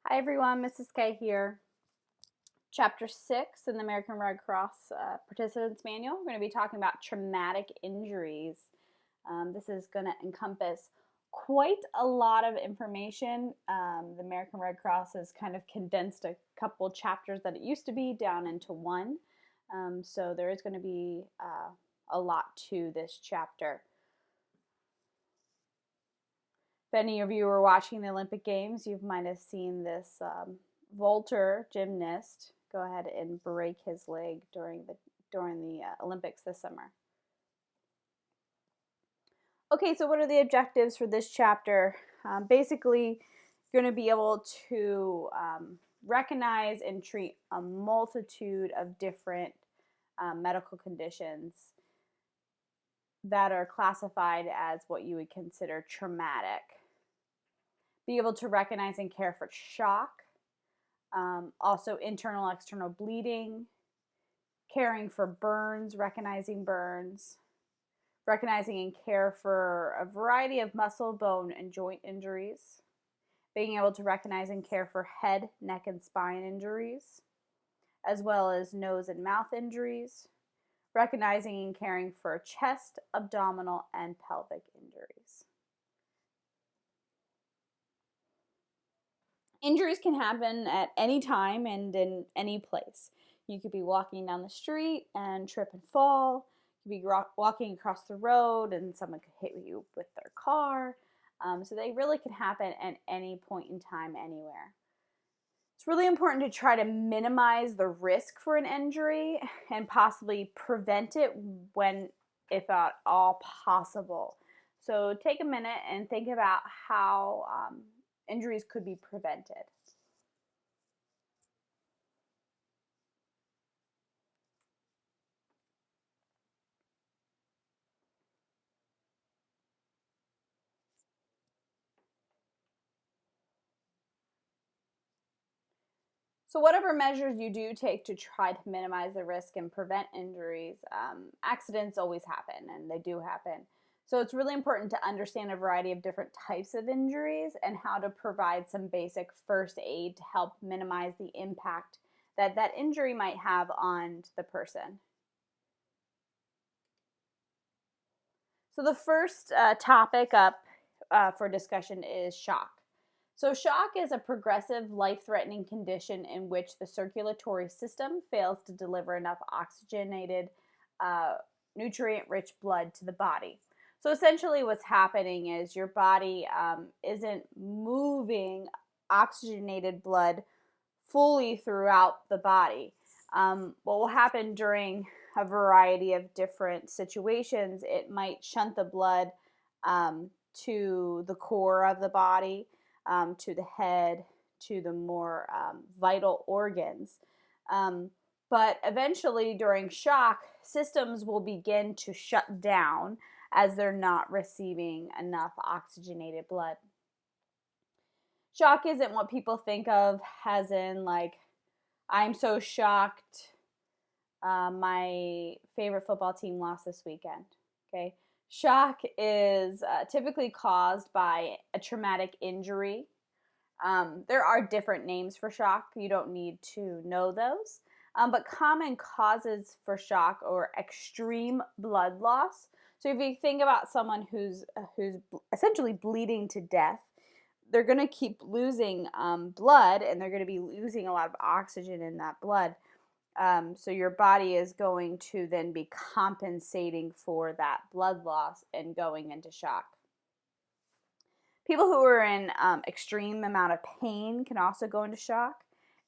Hi everyone, Mrs. K here. Chapter 6 in the American Red Cross Participants Manual. We're going to be talking about traumatic injuries. This is going to encompass quite a lot of information. The American Red Cross has kind of condensed a couple chapters that it used to be down into one. So there is going to be a lot to this chapter. If any of you were watching the Olympic Games, you might have seen this vaulter gymnast go ahead and break his leg during the Olympics this summer. Okay, so what are the objectives for this chapter? Basically, you're going to be able to recognize and treat a multitude of different medical conditions that are classified as what you would consider traumatic. Be able to recognize and care for shock, also internal, external bleeding, caring for burns, recognizing and care for a variety of muscle, bone, and joint injuries, being able to recognize and care for head, neck, and spine injuries, as well as nose and mouth injuries, recognizing and caring for chest, abdominal, and pelvic injuries. Injuries can happen at any time and in any place. You could be walking down the street and trip and fall. You could be walking across the road and someone could hit you with their car. So they really can happen at any point in time, anywhere. It's really important to try to minimize the risk for an injury and possibly prevent it if at all possible. So take a minute and think about how injuries could be prevented. So whatever measures you do take to try to minimize the risk and prevent injuries, accidents always happen, and they do happen. So it's really important to understand a variety of different types of injuries and how to provide some basic first aid to help minimize the impact that that injury might have on the person. So the first topic up for discussion is shock. So shock is a progressive, life-threatening condition in which the circulatory system fails to deliver enough oxygenated, nutrient-rich blood to the body. So essentially what's happening is your body isn't moving oxygenated blood fully throughout the body. What will happen during a variety of different situations, it might shunt the blood to the core of the body, to the head, to the more vital organs. But eventually during shock, systems will begin to shut down as they're not receiving enough oxygenated blood. Shock isn't what people think of as in like, I'm so shocked my favorite football team lost this weekend. Okay. Shock is typically caused by a traumatic injury. There are different names for shock. You don't need to know those. But common causes for shock are extreme blood loss. So if you think about someone who's essentially bleeding to death, they're going to keep losing blood, and they're going to be losing a lot of oxygen in that blood. So your body is going to then be compensating for that blood loss and going into shock. People who are in extreme amount of pain can also go into shock.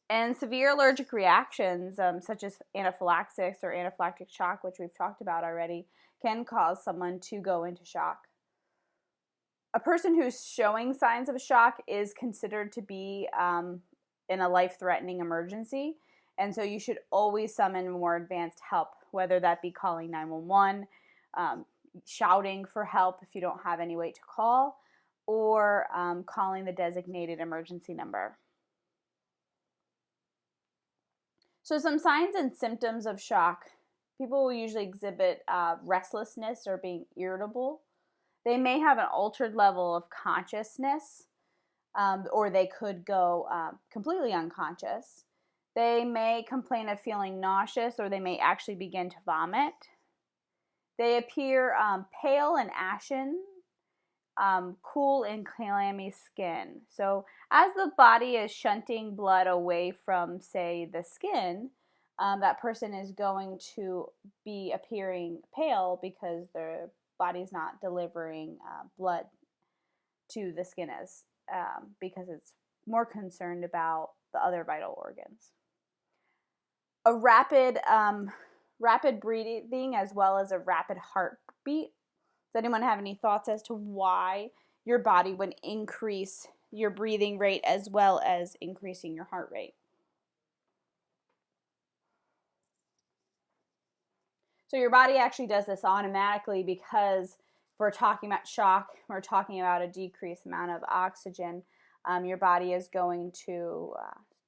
And severe allergic reactions, such as anaphylaxis or anaphylactic shock, which we've talked about already, can cause someone to go into shock. A person who's showing signs of shock is considered to be in a life-threatening emergency. And so you should always summon more advanced help, whether that be calling 911, shouting for help if you don't have any way to call, or calling the designated emergency number. So some signs and symptoms of shock. People will usually exhibit restlessness or being irritable. They may have an altered level of consciousness. or they could go completely unconscious. They may complain of feeling nauseous, or they may actually begin to vomit. They appear pale and ashen, cool and clammy skin. So as the body is shunting blood away from, say, the skin, that person is going to be appearing pale because their body's not delivering blood to the skin as because it's more concerned about the other vital organs. A rapid breathing as well as a rapid heartbeat. Does anyone have any thoughts as to why your body would increase your breathing rate as well as increasing your heart rate? So your body actually does this automatically because if we're talking about shock, we're talking about a decreased amount of oxygen. Your body is going to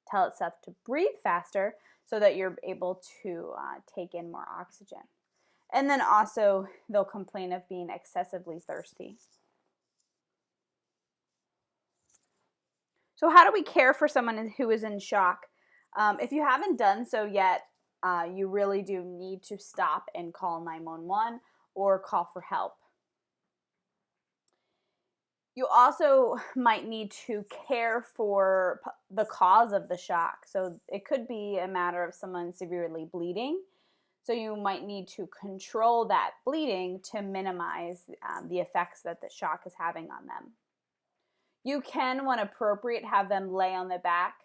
tell itself to breathe faster so that you're able to take in more oxygen. And then also they'll complain of being excessively thirsty. So how do we care for someone who is in shock? If you haven't done so yet, you really do need to stop and call 911 or call for help. You also might need to care for the cause of the shock. So it could be a matter of someone severely bleeding. So you might need to control that bleeding to minimize the effects that the shock is having on them. You can, when appropriate, have them lay on the back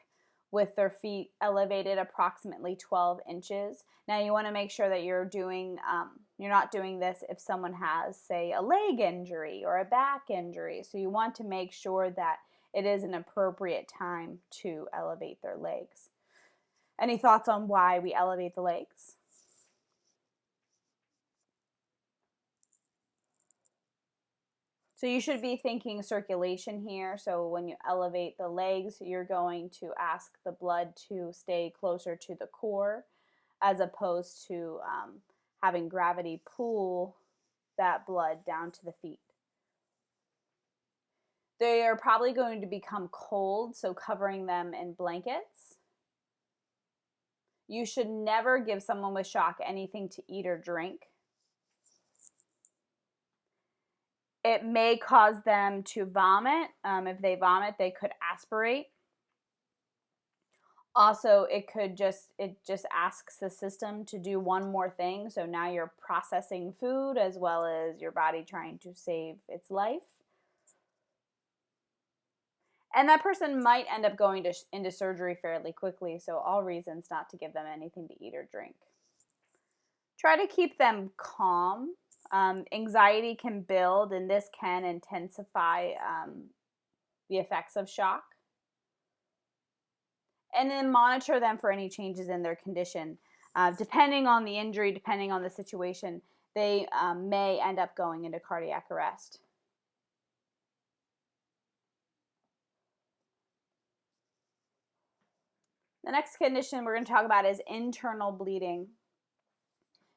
with their feet elevated approximately 12 inches. Now you want to make sure that you're not doing this if someone has, say, a leg injury or a back injury. So you want to make sure that it is an appropriate time to elevate their legs. Any thoughts on why we elevate the legs? So you should be thinking circulation here. So when you elevate the legs, you're going to ask the blood to stay closer to the core as opposed to having gravity pull that blood down to the feet. They are probably going to become cold, so covering them in blankets. You should never give someone with shock anything to eat or drink. It may cause them to vomit. If they vomit, they could aspirate. Also, it just asks the system to do one more thing. So now you're processing food as well as your body trying to save its life. And that person might end up going into surgery fairly quickly. So all reasons not to give them anything to eat or drink. Try to keep them calm. Anxiety can build, and this can intensify the effects of shock. And then monitor them for any changes in their condition. Depending on the injury, depending on the situation, they may end up going into cardiac arrest. The next condition we're going to talk about is internal bleeding.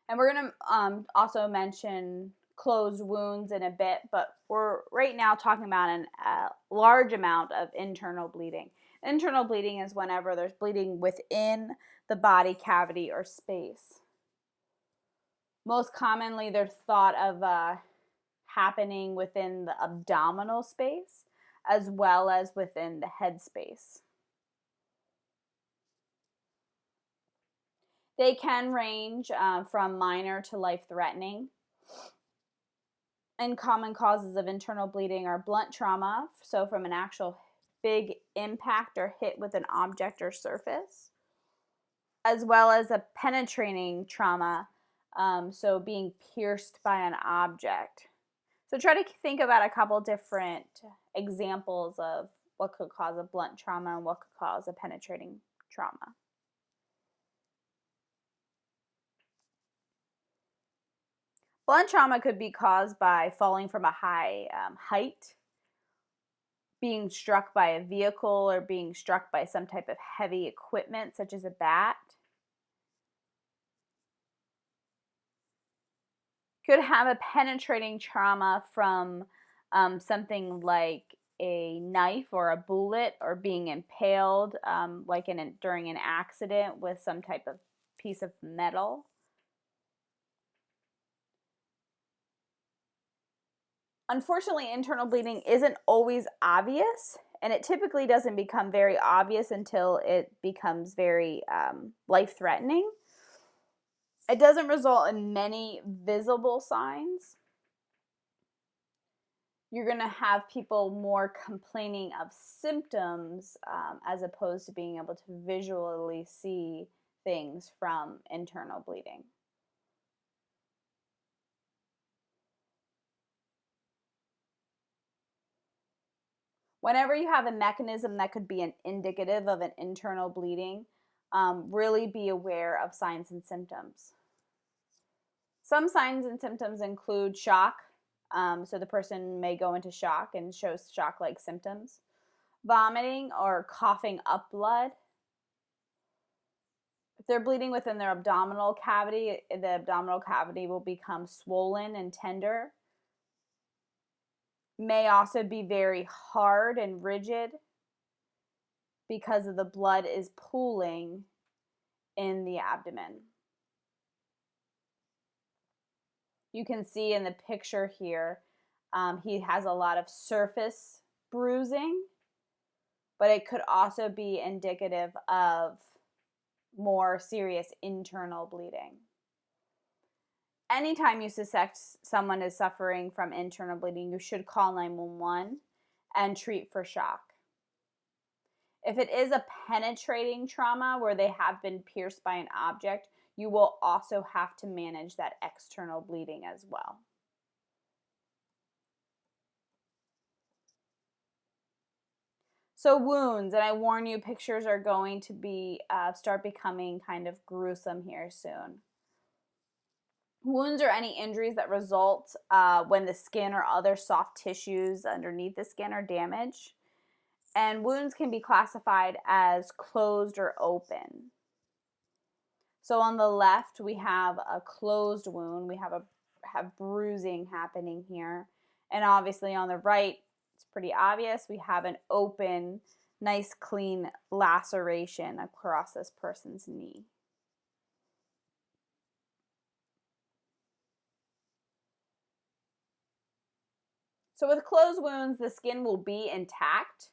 And we're going to also mention closed wounds in a bit, but we're right now talking about a large amount of internal bleeding. Internal bleeding is whenever there's bleeding within the body cavity or space. Most commonly, they're thought of happening within the abdominal space as well as within the head space. They can range from minor to life-threatening. And common causes of internal bleeding are blunt trauma, so from an actual big impact or hit with an object or surface, as well as a penetrating trauma, so being pierced by an object. So try to think about a couple different examples of what could cause a blunt trauma and what could cause a penetrating trauma. Blunt trauma could be caused by falling from a high height, being struck by a vehicle, or being struck by some type of heavy equipment such as a bat. Could have a penetrating trauma from something like a knife or a bullet or being impaled, like during an accident with some type of piece of metal. Unfortunately, internal bleeding isn't always obvious, and it typically doesn't become very obvious until it becomes very life-threatening. It doesn't result in many visible signs. You're going to have people more complaining of symptoms as opposed to being able to visually see things from internal bleeding. Whenever you have a mechanism that could be an indicative of an internal bleeding, really be aware of signs and symptoms. Some signs and symptoms include shock. So the person may go into shock and show shock-like symptoms. Vomiting or coughing up blood. If they're bleeding within their abdominal cavity, the abdominal cavity will become swollen and tender. May also be very hard and rigid because of the blood is pooling in the abdomen. You can see in the picture here, he has a lot of surface bruising, but it could also be indicative of more serious internal bleeding. Anytime you suspect someone is suffering from internal bleeding, you should call 911 and treat for shock. If it is a penetrating trauma where they have been pierced by an object, you will also have to manage that external bleeding as well. So wounds, and I warn you, pictures are going to be start becoming kind of gruesome here soon. Wounds are any injuries that result when the skin or other soft tissues underneath the skin are damaged. And wounds can be classified as closed or open. So on the left, we have a closed wound. We have bruising happening here. And obviously on the right, it's pretty obvious, we have an open, nice, clean laceration across this person's knee. So with closed wounds, the skin will be intact.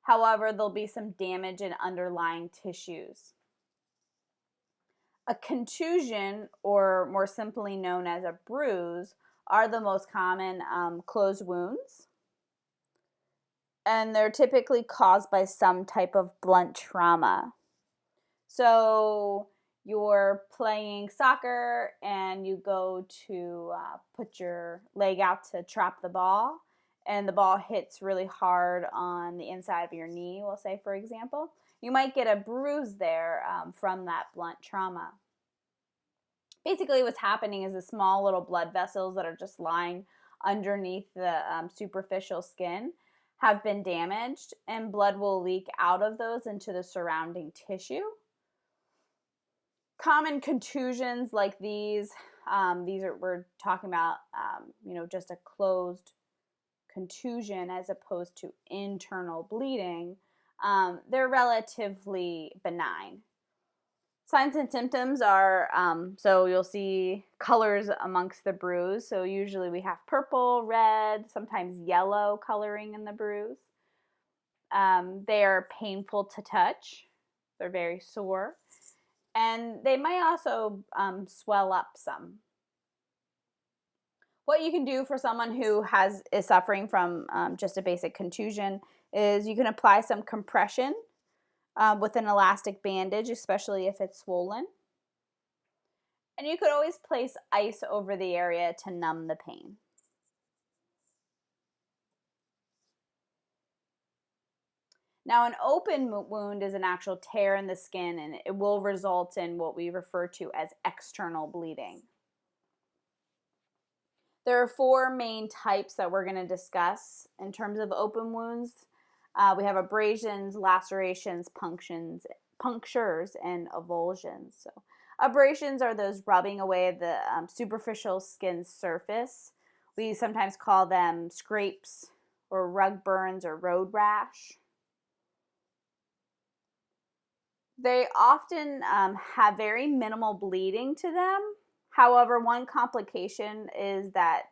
However, there'll be some damage in underlying tissues. A contusion, or more simply known as a bruise, are the most common closed wounds. And they're typically caused by some type of blunt trauma. So you're playing soccer and you go to put your leg out to trap the ball, and the ball hits really hard on the inside of your knee, we'll say, for example. You might get a bruise there from that blunt trauma. Basically, what's happening is the small little blood vessels that are just lying underneath the superficial skin have been damaged, and blood will leak out of those into the surrounding tissue. Common contusions like these we're talking about, just a closed contusion as opposed to internal bleeding. They're relatively benign. Signs and symptoms are, so you'll see colors amongst the bruise. So usually we have purple, red, sometimes yellow coloring in the bruise. They are painful to touch. They're very sore. And they might also swell up some. What you can do for someone who is suffering from just a basic contusion is you can apply some compression with an elastic bandage, especially if it's swollen. And you could always place ice over the area to numb the pain. Now, an open wound is an actual tear in the skin, and it will result in what we refer to as external bleeding. There are 4 main types that we're going to discuss in terms of open wounds. We have abrasions, lacerations, punctures, and avulsions. So, abrasions are those rubbing away the superficial skin surface. We sometimes call them scrapes or rug burns or road rash. They often have very minimal bleeding to them. However, one complication is that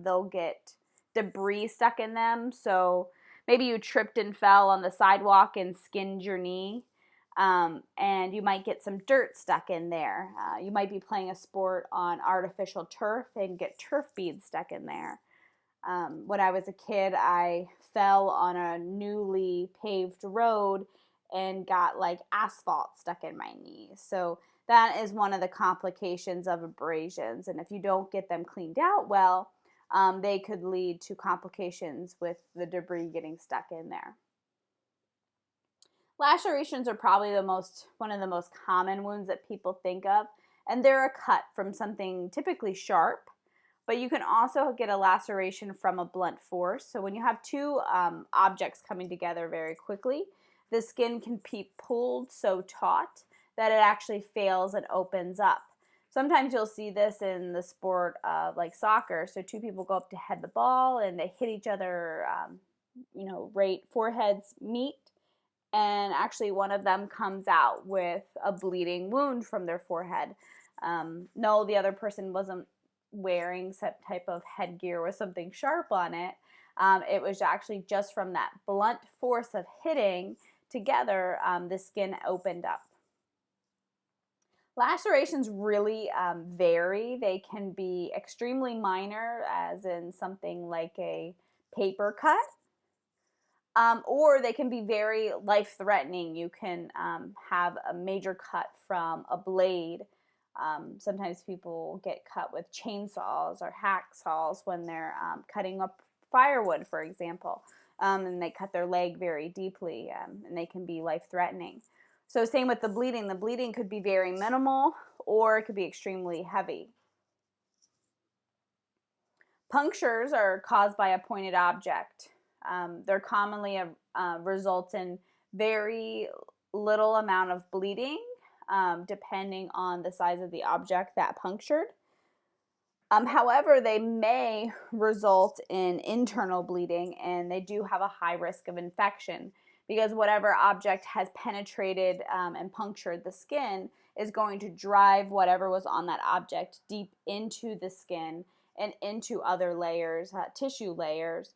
they'll get debris stuck in them. So maybe you tripped and fell on the sidewalk and skinned your knee, and you might get some dirt stuck in there. You might be playing a sport on artificial turf and get turf beads stuck in there. When I was a kid, I fell on a newly paved road and got like asphalt stuck in my knee. So that is one of the complications of abrasions. And if you don't get them cleaned out well, they could lead to complications with the debris getting stuck in there. Lacerations are probably one of the most common wounds that people think of, and they're a cut from something typically sharp. But you can also get a laceration from a blunt force. So when you have two objects coming together very quickly, the skin can be pulled so taut that it actually fails and opens up. Sometimes you'll see this in the sport of like soccer. So two people go up to head the ball and they hit each other, right, foreheads meet. And actually one of them comes out with a bleeding wound from their forehead. No, the other person wasn't wearing some type of headgear with something sharp on it. It was actually just from that blunt force of hitting together, the skin opened up. Lacerations really vary. They can be extremely minor, as in something like a paper cut, or they can be very life-threatening. You can have a major cut from a blade. Sometimes people get cut with chainsaws or hacksaws when they're cutting up firewood, for example, and they cut their leg very deeply, and they can be life-threatening. So same with the bleeding. The bleeding could be very minimal or it could be extremely heavy. Punctures are caused by a pointed object. They're commonly result in very little amount of bleeding, depending on the size of the object that punctured. However, they may result in internal bleeding, and they do have a high risk of infection because whatever object has penetrated and punctured the skin is going to drive whatever was on that object deep into the skin and into other layers, tissue layers,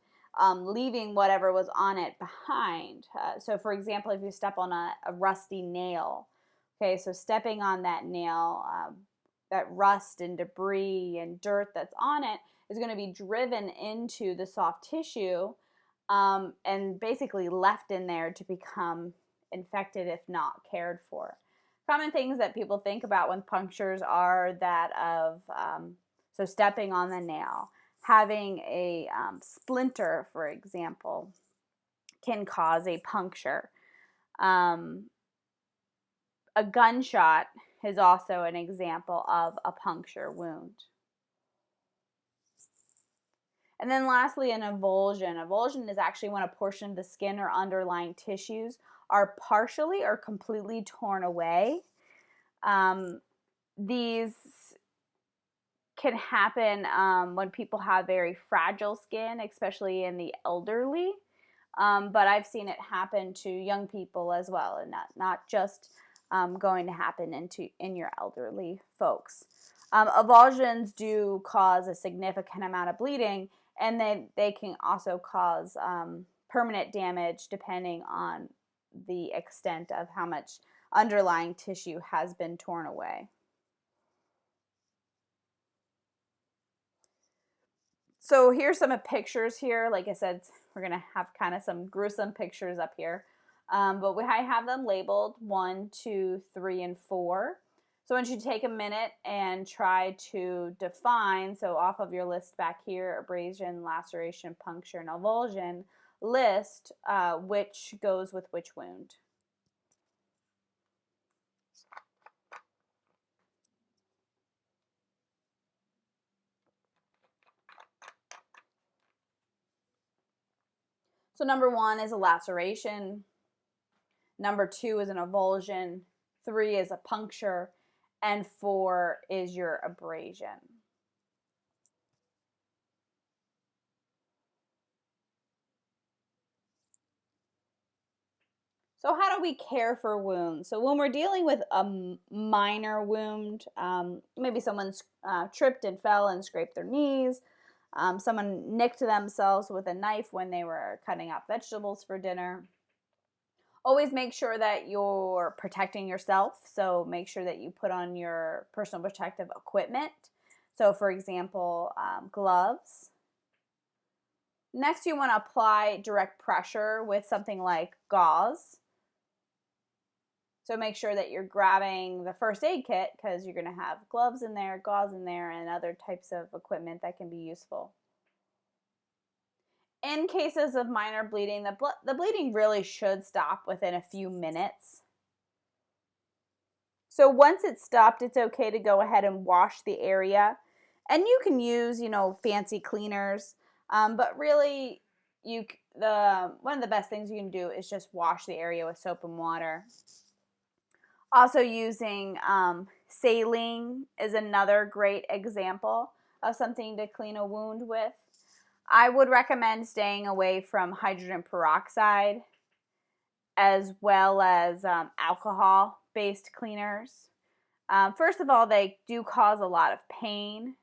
leaving whatever was on it behind. So for example, if you step on a rusty nail, okay, so stepping on that nail, that rust and debris and dirt that's on it is going to be driven into the soft tissue and basically left in there to become infected if not cared for. Common things that people think about when punctures are that of, so stepping on the nail, having a splinter, for example, can cause a puncture. A gunshot is also an example of a puncture wound. And then lastly, an avulsion. Avulsion is actually when a portion of the skin or underlying tissues are partially or completely torn away. These can happen when people have very fragile skin, especially in the elderly. But I've seen it happen to young people as well, and not just going to happen in your elderly folks. Avulsions do cause a significant amount of bleeding, and they can also cause permanent damage depending on the extent of how much underlying tissue has been torn away. So here's some pictures here. Like I said, we're going to have kind of some gruesome pictures up here. But I have them labeled 1, 2, 3, and 4. So I want you to take a minute and try to define, so off of your list back here, abrasion, laceration, puncture, and avulsion, list which goes with which wound. So number 1 is a laceration. Number 2 is an avulsion. 3 is a puncture. And 4 is your abrasion. So how do we care for wounds? So when we're dealing with a minor wound, maybe someone's tripped and fell and scraped their knees, someone nicked themselves with a knife when they were cutting up vegetables for dinner. Always make sure that you're protecting yourself. So make sure that you put on your personal protective equipment. So for example, gloves. Next, you want to apply direct pressure with something like gauze. So make sure that you're grabbing the first aid kit because you're going to have gloves in there, gauze in there, and other types of equipment that can be useful. In cases of minor bleeding, the bleeding really should stop within a few minutes. So once it's stopped, it's okay to go ahead and wash the area. And you can use, fancy cleaners, but really, one of the best things you can do is just wash the area with soap and water. Also using saline is another great example of something to clean a wound with. I would recommend staying away from hydrogen peroxide as well as alcohol-based cleaners. First of all, they do cause a lot of pain.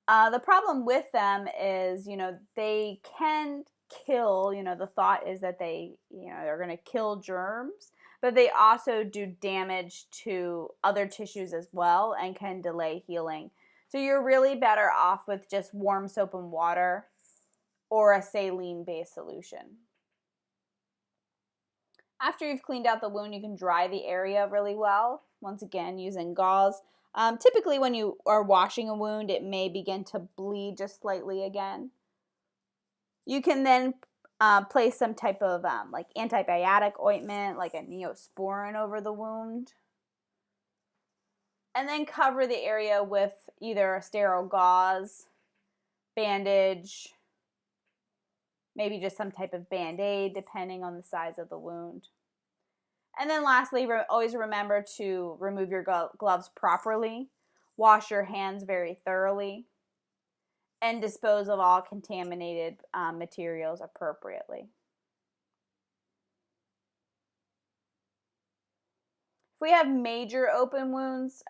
The problem with them is, they can kill, the thought is that they're going to kill germs, but they also do damage to other tissues as well and can delay healing. So you're really better off with just warm soap and water or a saline-based solution. After you've cleaned out the wound, you can dry the area really well, once again using gauze. Typically when you are washing a wound, it may begin to bleed just slightly again. You can then place some type of like antibiotic ointment, like a Neosporin over the wound. And then cover the area with either a sterile gauze, bandage, maybe just some type of Band-Aid depending on the size of the wound. And then lastly, always remember to remove your gloves properly, wash your hands very thoroughly, and dispose of all contaminated materials appropriately. If we have major open wounds,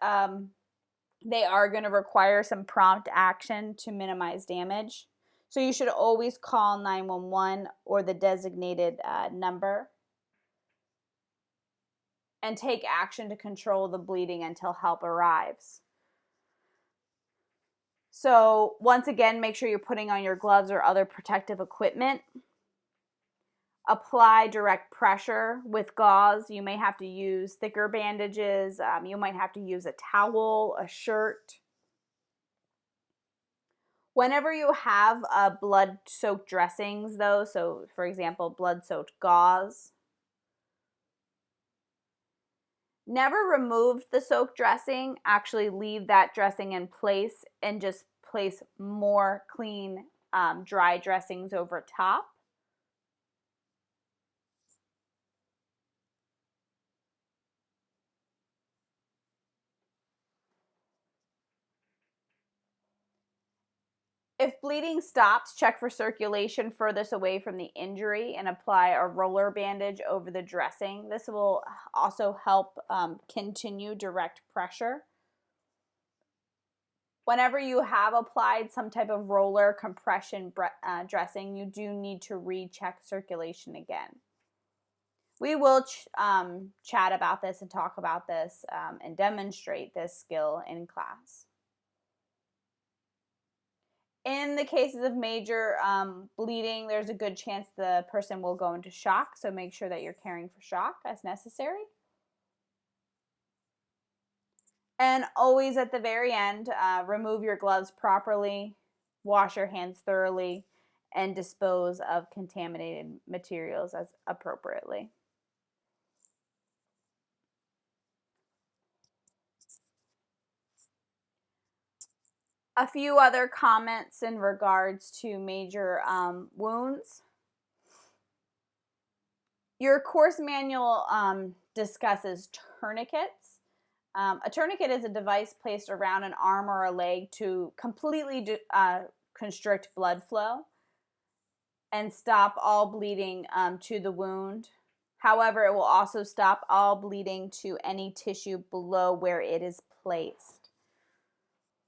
they are going to require some prompt action to minimize damage. So you should always call 911 or the designated number and take action to control the bleeding until help arrives. So once again, make sure you're putting on your gloves or other protective equipment. Apply direct pressure with gauze. You may have to use thicker bandages. You might have to use a towel, a shirt. Whenever you have blood-soaked dressings, though, so for example, blood-soaked gauze, never remove the soaked dressing. Actually leave that dressing in place and just place more clean, dry dressings over top. If bleeding stops, check for circulation furthest away from the injury and apply a roller bandage over the dressing. This will also help continue direct pressure. Whenever you have applied some type of roller compression dressing, you do need to recheck circulation again. We will chat about this and talk about this and demonstrate this skill in class. In the cases of major bleeding, there's a good chance the person will go into shock, so make sure that you're caring for shock as necessary. And always at the very end, remove your gloves properly, wash your hands thoroughly, and dispose of contaminated materials as appropriately. A few other comments in regards to major wounds. Your course manual discusses tourniquets. A tourniquet is a device placed around an arm or a leg to completely constrict blood flow. and stop all bleeding to the wound. However, it will also stop all bleeding to any tissue below where it is placed.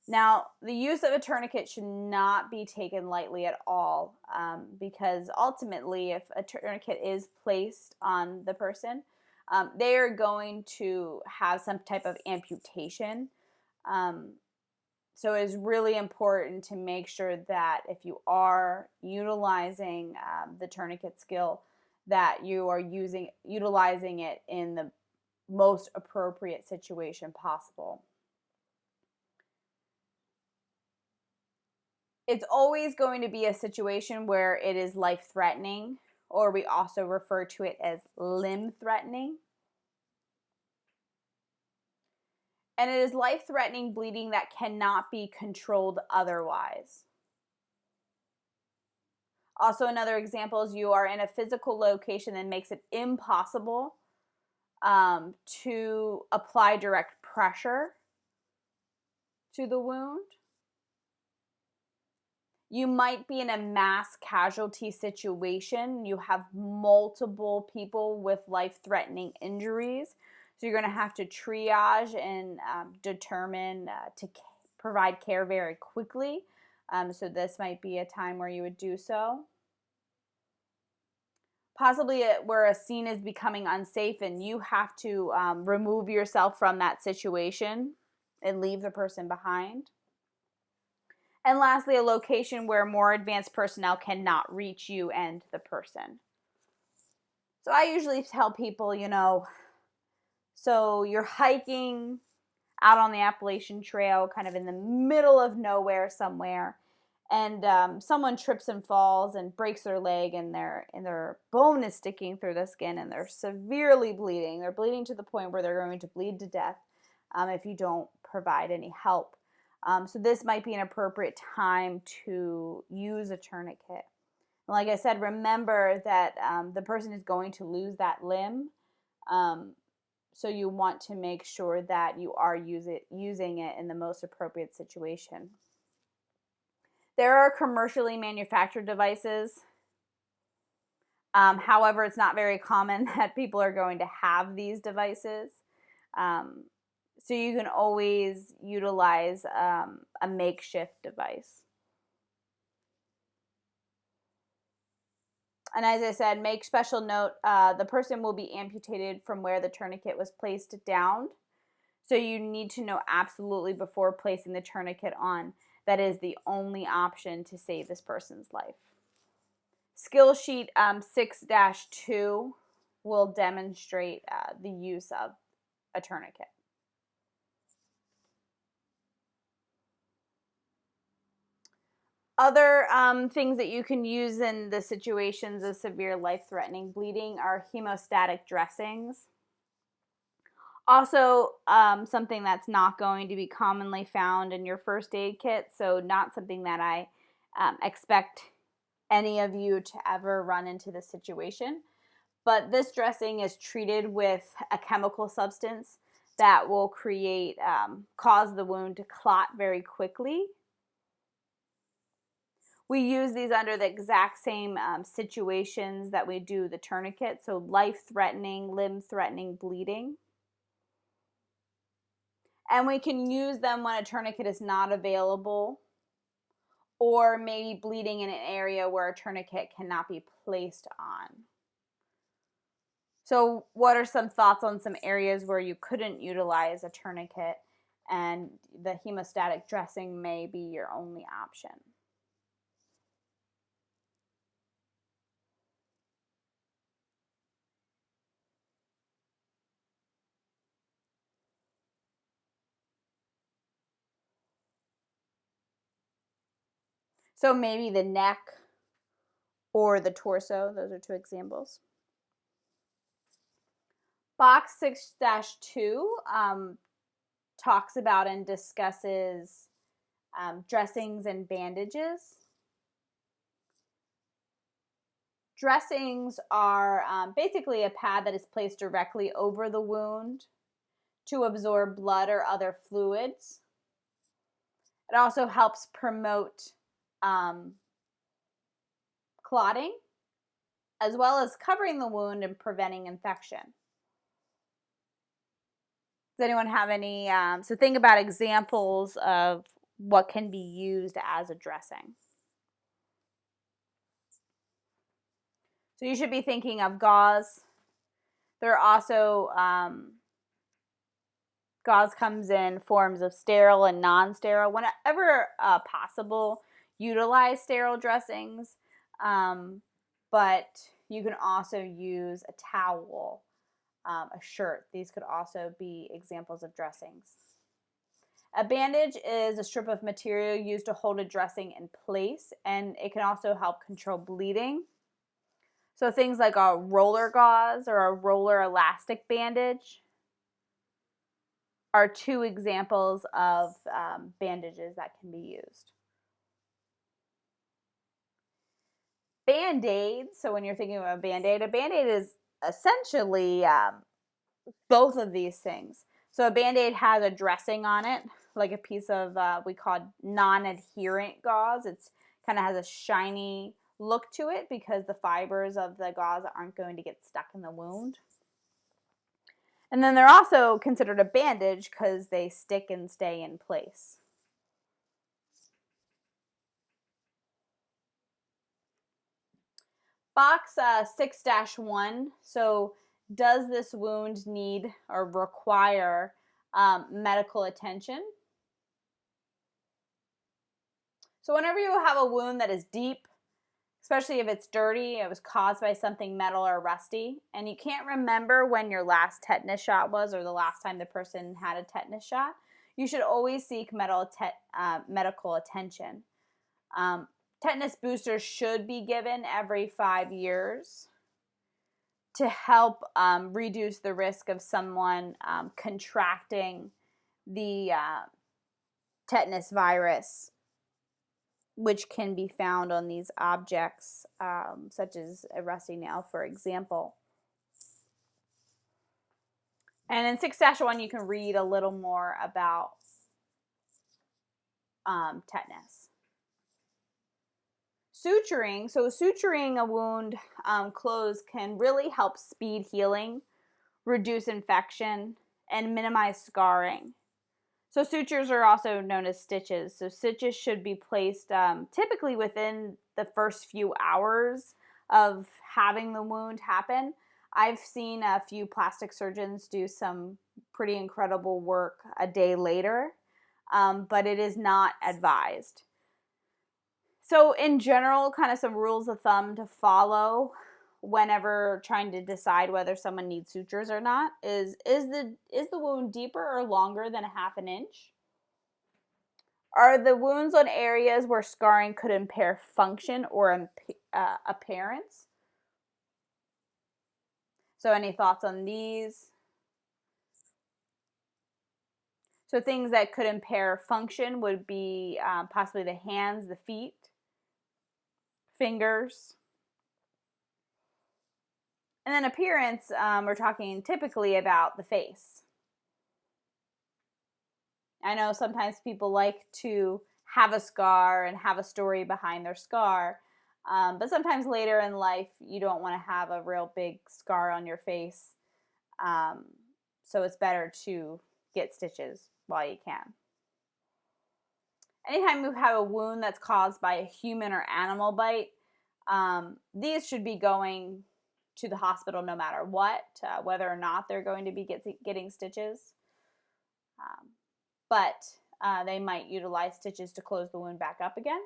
Now, the use of a tourniquet should not be taken lightly at all, because ultimately, if a tourniquet is placed on the person, they are going to have some type of amputation. So it is really important to make sure that if you are utilizing the tourniquet skill, that you are utilizing it in the most appropriate situation possible. It's always going to be a situation where it is life-threatening, or we also refer to it as limb-threatening. And it is life-threatening bleeding that cannot be controlled otherwise. Also, another example is you are in a physical location that makes it impossible to apply direct pressure to the wound. You might be in a mass casualty situation. You have multiple people with life-threatening injuries. So you're going to have to triage and determine to provide care very quickly. So this might be a time where you would do so. Possibly where a scene is becoming unsafe and you have to remove yourself from that situation and leave the person behind. And lastly, a location where more advanced personnel cannot reach you and the person. So I usually tell people, so you're hiking out on the Appalachian Trail, kind of in the middle of nowhere somewhere, and someone trips and falls and breaks their leg, and their bone is sticking through the skin, and they're severely bleeding. They're bleeding to the point where they're going to bleed to death if you don't provide any help. So this might be an appropriate time to use a tourniquet. And like I said, remember that the person is going to lose that limb. So you want to make sure that you are using it in the most appropriate situation. There are commercially manufactured devices. However, it's not very common that people are going to have these devices. So you can always utilize a makeshift device. And as I said, make special note, the person will be amputated from where the tourniquet was placed down. So you need to know absolutely before placing the tourniquet on that is the only option to save this person's life. Skill sheet 6-2 will demonstrate the use of a tourniquet. Other things that you can use in the situations of severe life-threatening bleeding are hemostatic dressings. Also, something that's not going to be commonly found in your first aid kit, so not something that I expect any of you to ever run into this situation. But this dressing is treated with a chemical substance that will cause the wound to clot very quickly. We use these under the exact same situations that we do the tourniquet, so life-threatening, limb-threatening bleeding. And we can use them when a tourniquet is not available, or maybe bleeding in an area where a tourniquet cannot be placed on. So what are some thoughts on some areas where you couldn't utilize a tourniquet and the hemostatic dressing may be your only option? So maybe the neck or the torso. Those are two examples. Box 6-2 talks about and discusses dressings and bandages. Dressings are basically a pad that is placed directly over the wound to absorb blood or other fluids. It also helps promote clotting, as well as covering the wound and preventing infection. Does anyone have any? So think about examples of what can be used as a dressing. So you should be thinking of gauze. There are also gauze comes in forms of sterile and non-sterile. Whenever possible, utilize sterile dressings, but you can also use a towel, a shirt. These could also be examples of dressings. A bandage is a strip of material used to hold a dressing in place, and it can also help control bleeding. So things like a roller gauze or a roller elastic bandage are two examples of bandages that can be used. Band-Aid, so when you're thinking of a Band-Aid is essentially both of these things. So a Band-Aid has a dressing on it, like a piece of, we call non-adherent gauze. It's kind of has a shiny look to it because the fibers of the gauze aren't going to get stuck in the wound. And then they're also considered a bandage because they stick and stay in place. Box 6-1, so does this wound need or require medical attention? So whenever you have a wound that is deep, especially if it's dirty, it was caused by something metal or rusty, and you can't remember when your last tetanus shot was or the last time the person had a tetanus shot, you should always seek medical attention. Tetanus boosters should be given every 5 years to help reduce the risk of someone contracting the tetanus virus, which can be found on these objects, such as a rusty nail, for example. And in 6-1, you can read a little more about tetanus. Suturing, so suturing a wound closed can really help speed healing, reduce infection, and minimize scarring. So sutures are also known as stitches. So stitches should be placed typically within the first few hours of having the wound happen. I've seen a few plastic surgeons do some pretty incredible work a day later, but it is not advised. So in general, kind of some rules of thumb to follow whenever trying to decide whether someone needs sutures or not is the wound deeper or longer than 1/2 inch? Are the wounds on areas where scarring could impair function or appearance? So any thoughts on these? So things that could impair function would be possibly the hands, the feet, fingers. And then appearance, we're talking typically about the face. I know sometimes people like to have a scar and have a story behind their scar, but sometimes later in life you don't want to have a real big scar on your face, so it's better to get stitches while you can. Anytime you have a wound that's caused by a human or animal bite, these should be going to the hospital no matter what, whether or not they're going to be getting stitches. But they might utilize stitches to close the wound back up again.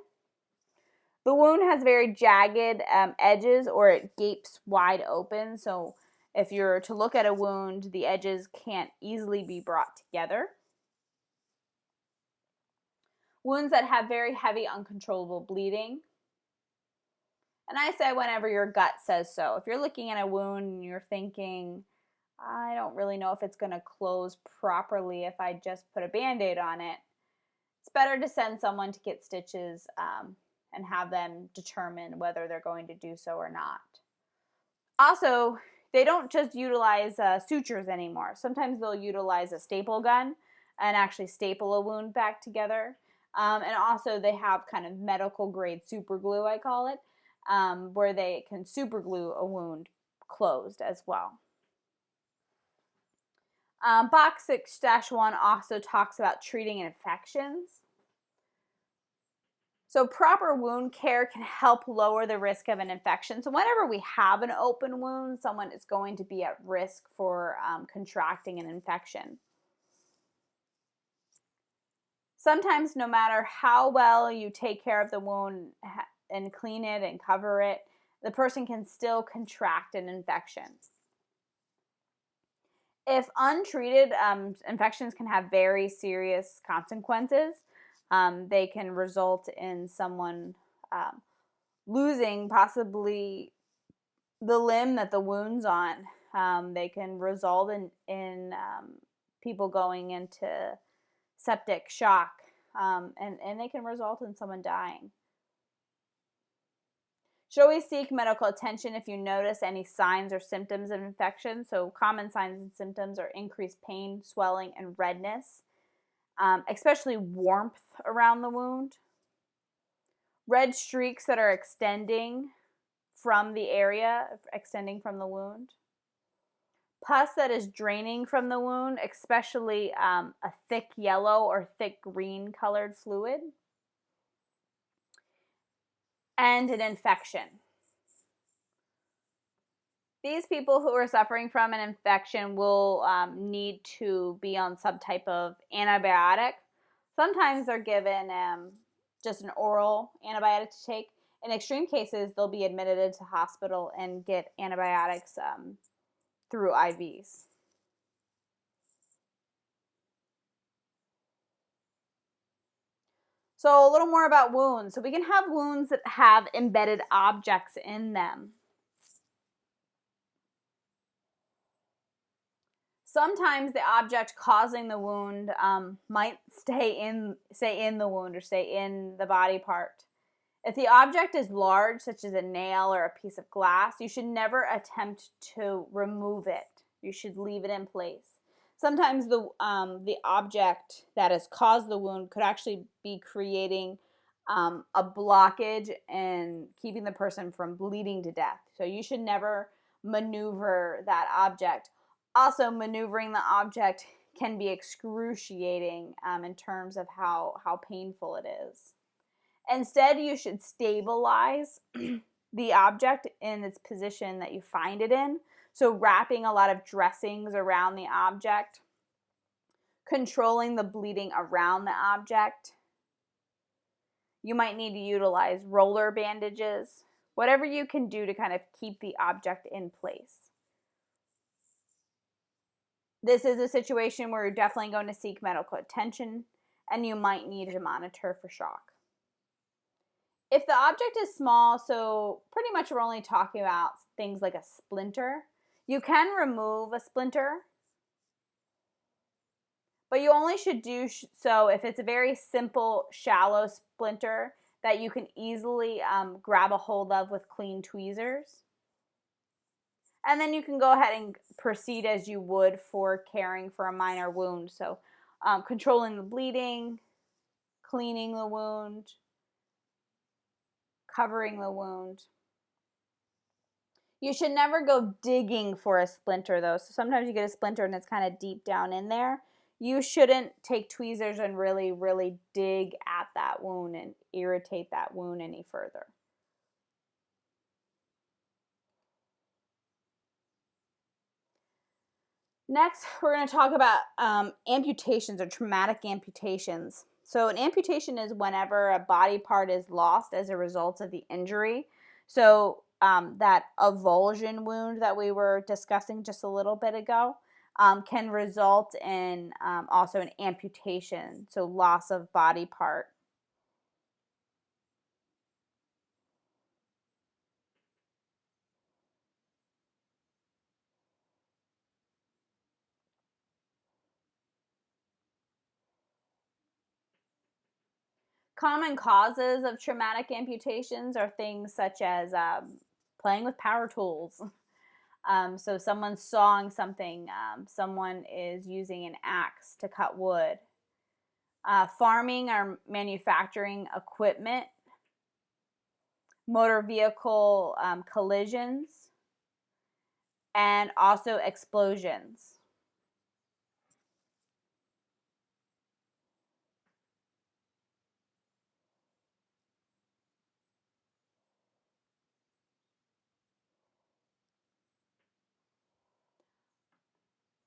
The wound has very jagged edges, or it gapes wide open. So if you're to look at a wound, the edges can't easily be brought together. Wounds that have very heavy, uncontrollable bleeding. And I say whenever your gut says so. If you're looking at a wound and you're thinking, I don't really know if it's going to close properly if I just put a Band-Aid on it, it's better to send someone to get stitches and have them determine whether they're going to do so or not. Also, they don't just utilize sutures anymore. Sometimes they'll utilize a staple gun and actually staple a wound back together. And also they have kind of medical grade super glue, I call it. where they can super glue a wound closed as well. Box 6-1 also talks about treating infections. So proper wound care can help lower the risk of an infection. So whenever we have an open wound, someone is going to be at risk for contracting an infection. Sometimes, no matter how well you take care of the wound and clean it and cover it, the person can still contract an infection. If untreated, infections can have very serious consequences. They can result in someone losing possibly the limb that the wound's on. They can result in people going into septic shock, and they can result in someone dying. Should always seek medical attention if you notice any signs or symptoms of infection. So common signs and symptoms are increased pain, swelling, and redness, especially warmth around the wound. Red streaks that are extending from the area, extending from the wound. Pus that is draining from the wound, especially a thick yellow or thick green colored fluid. And an infection. These people who are suffering from an infection will need to be on some type of antibiotic. Sometimes they're given just an oral antibiotic to take. In extreme cases, they'll be admitted into hospital and get antibiotics through IVs. So a little more about wounds. So we can have wounds that have embedded objects in them. Sometimes the object causing the wound might stay in the wound or stay in the body part. If the object is large, such as a nail or a piece of glass, you should never attempt to remove it. You should leave it in place. Sometimes the object that has caused the wound could actually be creating a blockage and keeping the person from bleeding to death. So you should never maneuver that object. Also, maneuvering the object can be excruciating in terms of how painful it is. Instead, you should stabilize the object in its position that you find it in. So wrapping a lot of dressings around the object, controlling the bleeding around the object. You might need to utilize roller bandages, whatever you can do to kind of keep the object in place. This is a situation where you're definitely going to seek medical attention, and you might need to monitor for shock. If the object is small, so pretty much we're only talking about things like a splinter, you can remove a splinter, but you only should do so if it's a very simple, shallow splinter that you can easily grab a hold of with clean tweezers. And then you can go ahead and proceed as you would for caring for a minor wound. So controlling the bleeding, cleaning the wound, covering the wound. You should never go digging for a splinter though. So sometimes you get a splinter and it's kind of deep down in there. You shouldn't take tweezers and really, really dig at that wound and irritate that wound any further. Next, we're going to talk about amputations or traumatic amputations. So an amputation is whenever a body part is lost as a result of the injury. So that avulsion wound that we were discussing just a little bit ago can result in also an amputation, so loss of body part. Common causes of traumatic amputations are things such as playing with power tools. So someone's sawing something, someone is using an axe to cut wood. Farming or manufacturing equipment, motor vehicle collisions, and also explosions.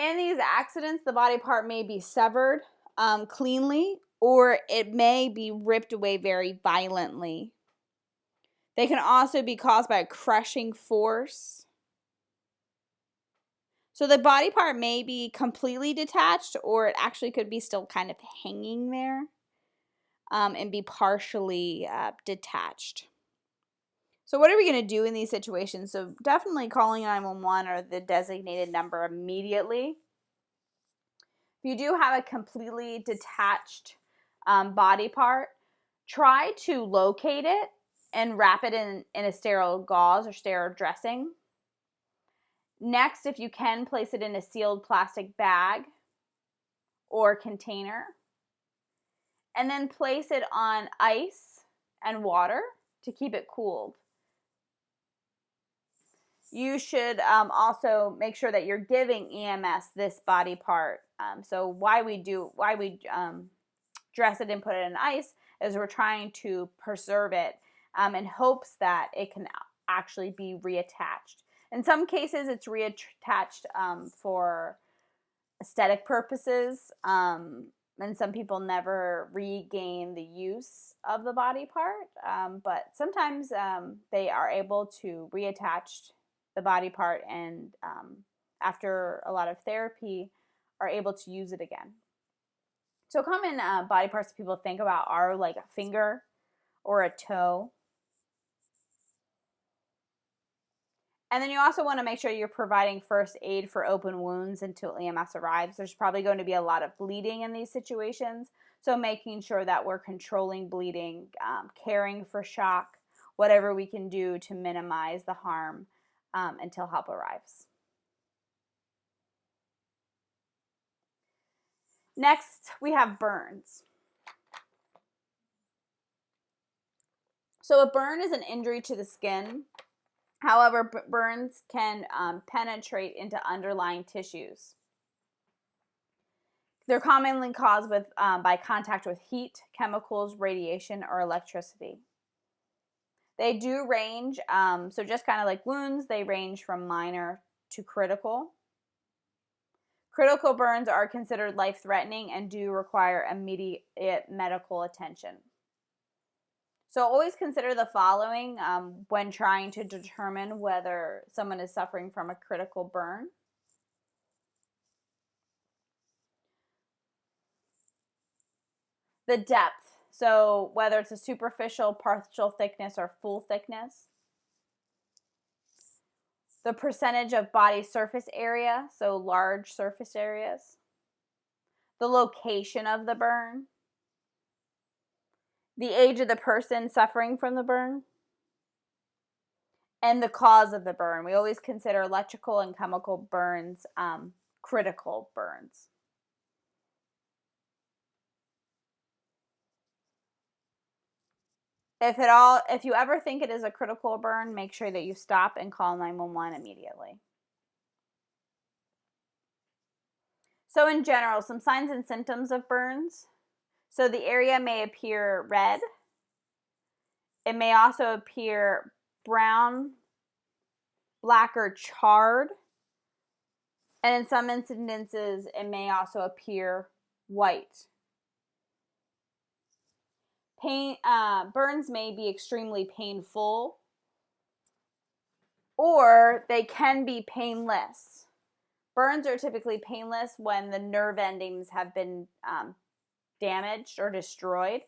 In these accidents, the body part may be severed cleanly, or it may be ripped away very violently. They can also be caused by a crushing force. So the body part may be completely detached, or it actually could be still kind of hanging there and be partially detached. So what are we going to do in these situations? So definitely calling 911 or the designated number immediately. If you do have a completely detached body part, try to locate it and wrap it in a sterile gauze or sterile dressing. Next, if you can, place it in a sealed plastic bag or container. And then place it on ice and water to keep it cooled. You should also make sure that you're giving EMS this body part. So why we dress it and put it in ice is we're trying to preserve it in hopes that it can actually be reattached. In some cases, it's reattached for aesthetic purposes, and some people never regain the use of the body part, but sometimes they are able to reattach the body part and after a lot of therapy are able to use it again. So common body parts that people think about are like a finger or a toe. And then you also want to make sure you're providing first aid for open wounds until EMS arrives. There's probably going to be a lot of bleeding in these situations, so making sure that we're controlling bleeding, caring for shock, whatever we can do to minimize the harm until help arrives. Next, we have burns. So a burn is an injury to the skin. However, burns can penetrate into underlying tissues. They're commonly caused by contact with heat, chemicals, radiation, or electricity. They do range, so just kind of like wounds, they range from minor to critical. Critical burns are considered life-threatening and do require immediate medical attention. So always consider the following when trying to determine whether someone is suffering from a critical burn. The depth, so whether it's a superficial, partial thickness, or full thickness. The percentage of body surface area, so large surface areas. The location of the burn. The age of the person suffering from the burn. And the cause of the burn. We always consider electrical and chemical burns critical burns. If you ever think it is a critical burn, make sure that you stop and call 911 immediately. So in general, some signs and symptoms of burns. So the area may appear red. It may also appear brown, black, or charred. And in some instances, it may also appear white. Burns may be extremely painful, or they can be painless. Burns are typically painless when the nerve endings have been damaged or destroyed.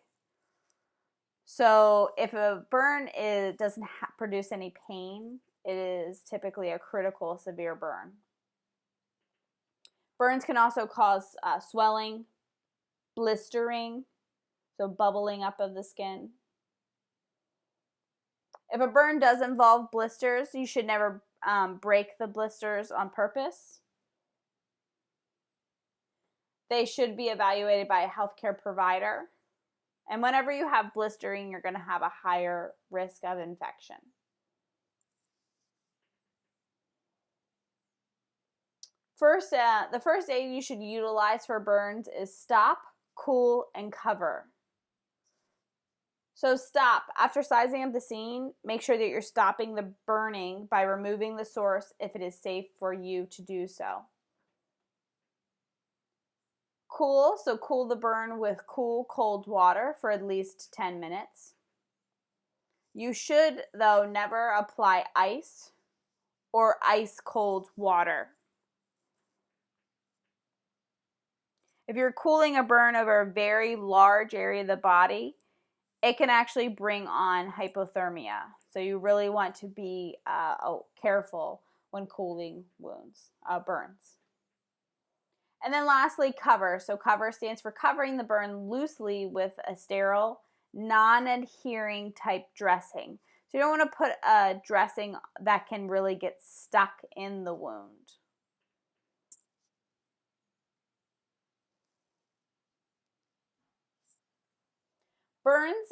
So if a burn doesn't produce any pain, it is typically a critical severe burn. Burns can also cause swelling, blistering, so bubbling up of the skin. If a burn does involve blisters, you should never break the blisters on purpose. They should be evaluated by a healthcare provider. And whenever you have blistering, you're going to have a higher risk of infection. The first aid you should utilize for burns is stop, cool, and cover. So stop. After sizing up the scene, make sure that you're stopping the burning by removing the source if it is safe for you to do so. Cool, so cool the burn with cool, cold water for at least 10 minutes. You should, though, never apply ice or ice cold water. If you're cooling a burn over a very large area of the body, it can actually bring on hypothermia. So you really want to be careful when cooling burns. And then lastly, cover. So cover stands for covering the burn loosely with a sterile, non-adhering type dressing. So you don't want to put a dressing that can really get stuck in the wound. Burns,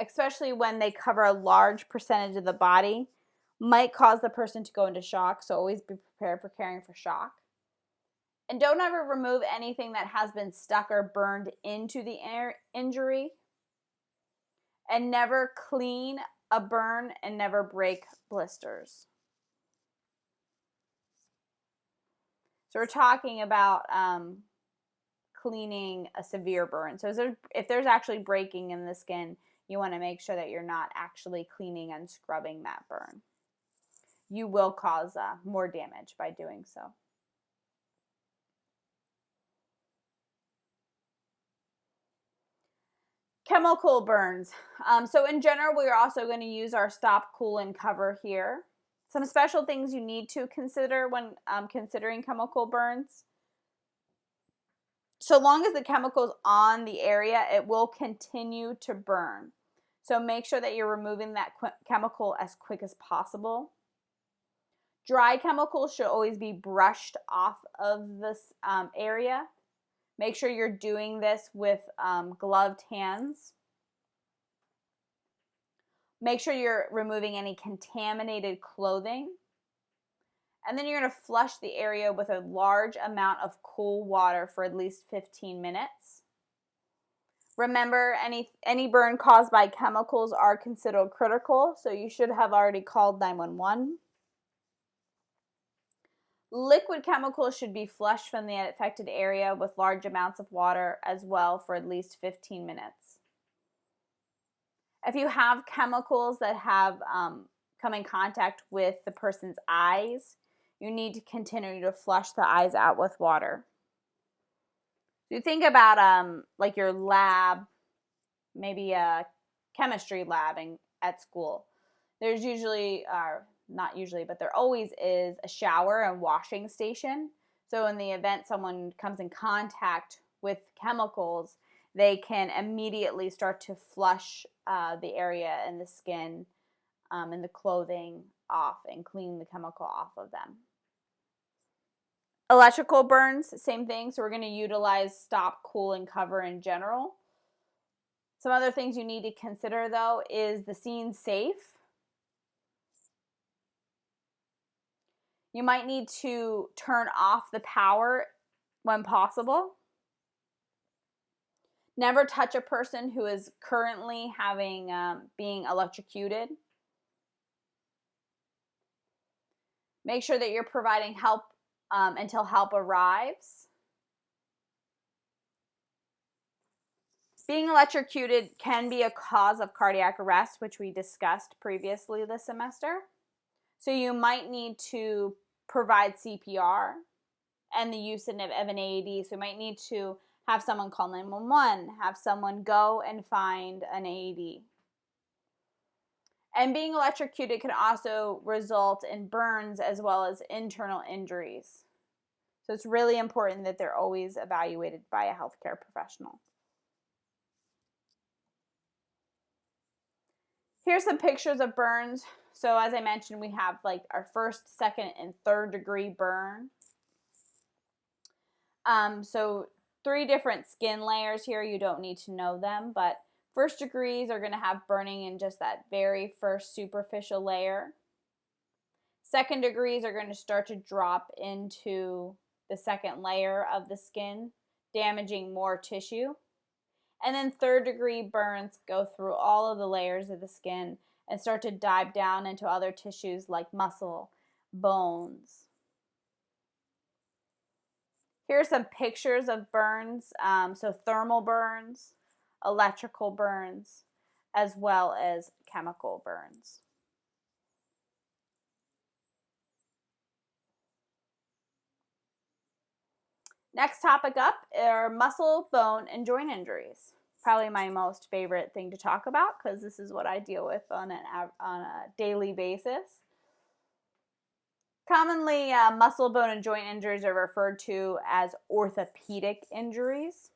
especially when they cover a large percentage of the body, might cause the person to go into shock, so always be prepared for caring for shock. And don't ever remove anything that has been stuck or burned into the injury. And never clean a burn and never break blisters. So we're talking about cleaning a severe burn. So if there's actually breaking in the skin, you want to make sure that you're not actually cleaning and scrubbing that burn. You will cause more damage by doing so. Chemical burns. So in general, we're also going to use our stop, cool, and cover here. Some special things you need to consider when considering chemical burns. So long as the chemical's on the area, it will continue to burn. So make sure that you're removing that chemical as quick as possible. Dry chemicals should always be brushed off of this area. Make sure you're doing this with gloved hands. Make sure you're removing any contaminated clothing. And then you're going to flush the area with a large amount of cool water for at least 15 minutes. Remember, any burn caused by chemicals are considered critical, so you should have already called 911. Liquid chemicals should be flushed from the affected area with large amounts of water as well for at least 15 minutes. If you have chemicals that have come in contact with the person's eyes, you need to continue to flush the eyes out with water. You think about like your lab, maybe a chemistry lab at school. There's usually, not usually, but there always is a shower and washing station. So in the event someone comes in contact with chemicals, they can immediately start to flush the area in the skin and the clothing off and clean the chemical off of them. Electrical burns, same thing. So we're going to utilize stop, cool, and cover in general. Some other things you need to consider, though, is the scene safe? You might need to turn off the power when possible. Never touch a person who is currently being electrocuted. Make sure that you're providing help until help arrives. Being electrocuted can be a cause of cardiac arrest, which we discussed previously this semester. So you might need to provide CPR and the use of an AED. So you might need to have someone call 911, have someone go and find an AED. And being electrocuted can also result in burns as well as internal injuries. So it's really important that they're always evaluated by a healthcare professional. Here's some pictures of burns. So as I mentioned, we have like our first, second, and third degree burn. So three different skin layers here. You don't need to know them, but first degrees are going to have burning in just that very first superficial layer. Second degrees are going to start to drop into the second layer of the skin, damaging more tissue. And then third degree burns go through all of the layers of the skin and start to dive down into other tissues like muscle, bones. Here are some pictures of burns, so thermal burns, electrical burns, as well as chemical burns. Next topic up are muscle, bone, and joint injuries. Probably my most favorite thing to talk about because this is what I deal with on a daily basis. Commonly, muscle, bone, and joint injuries are referred to as orthopedic injuries.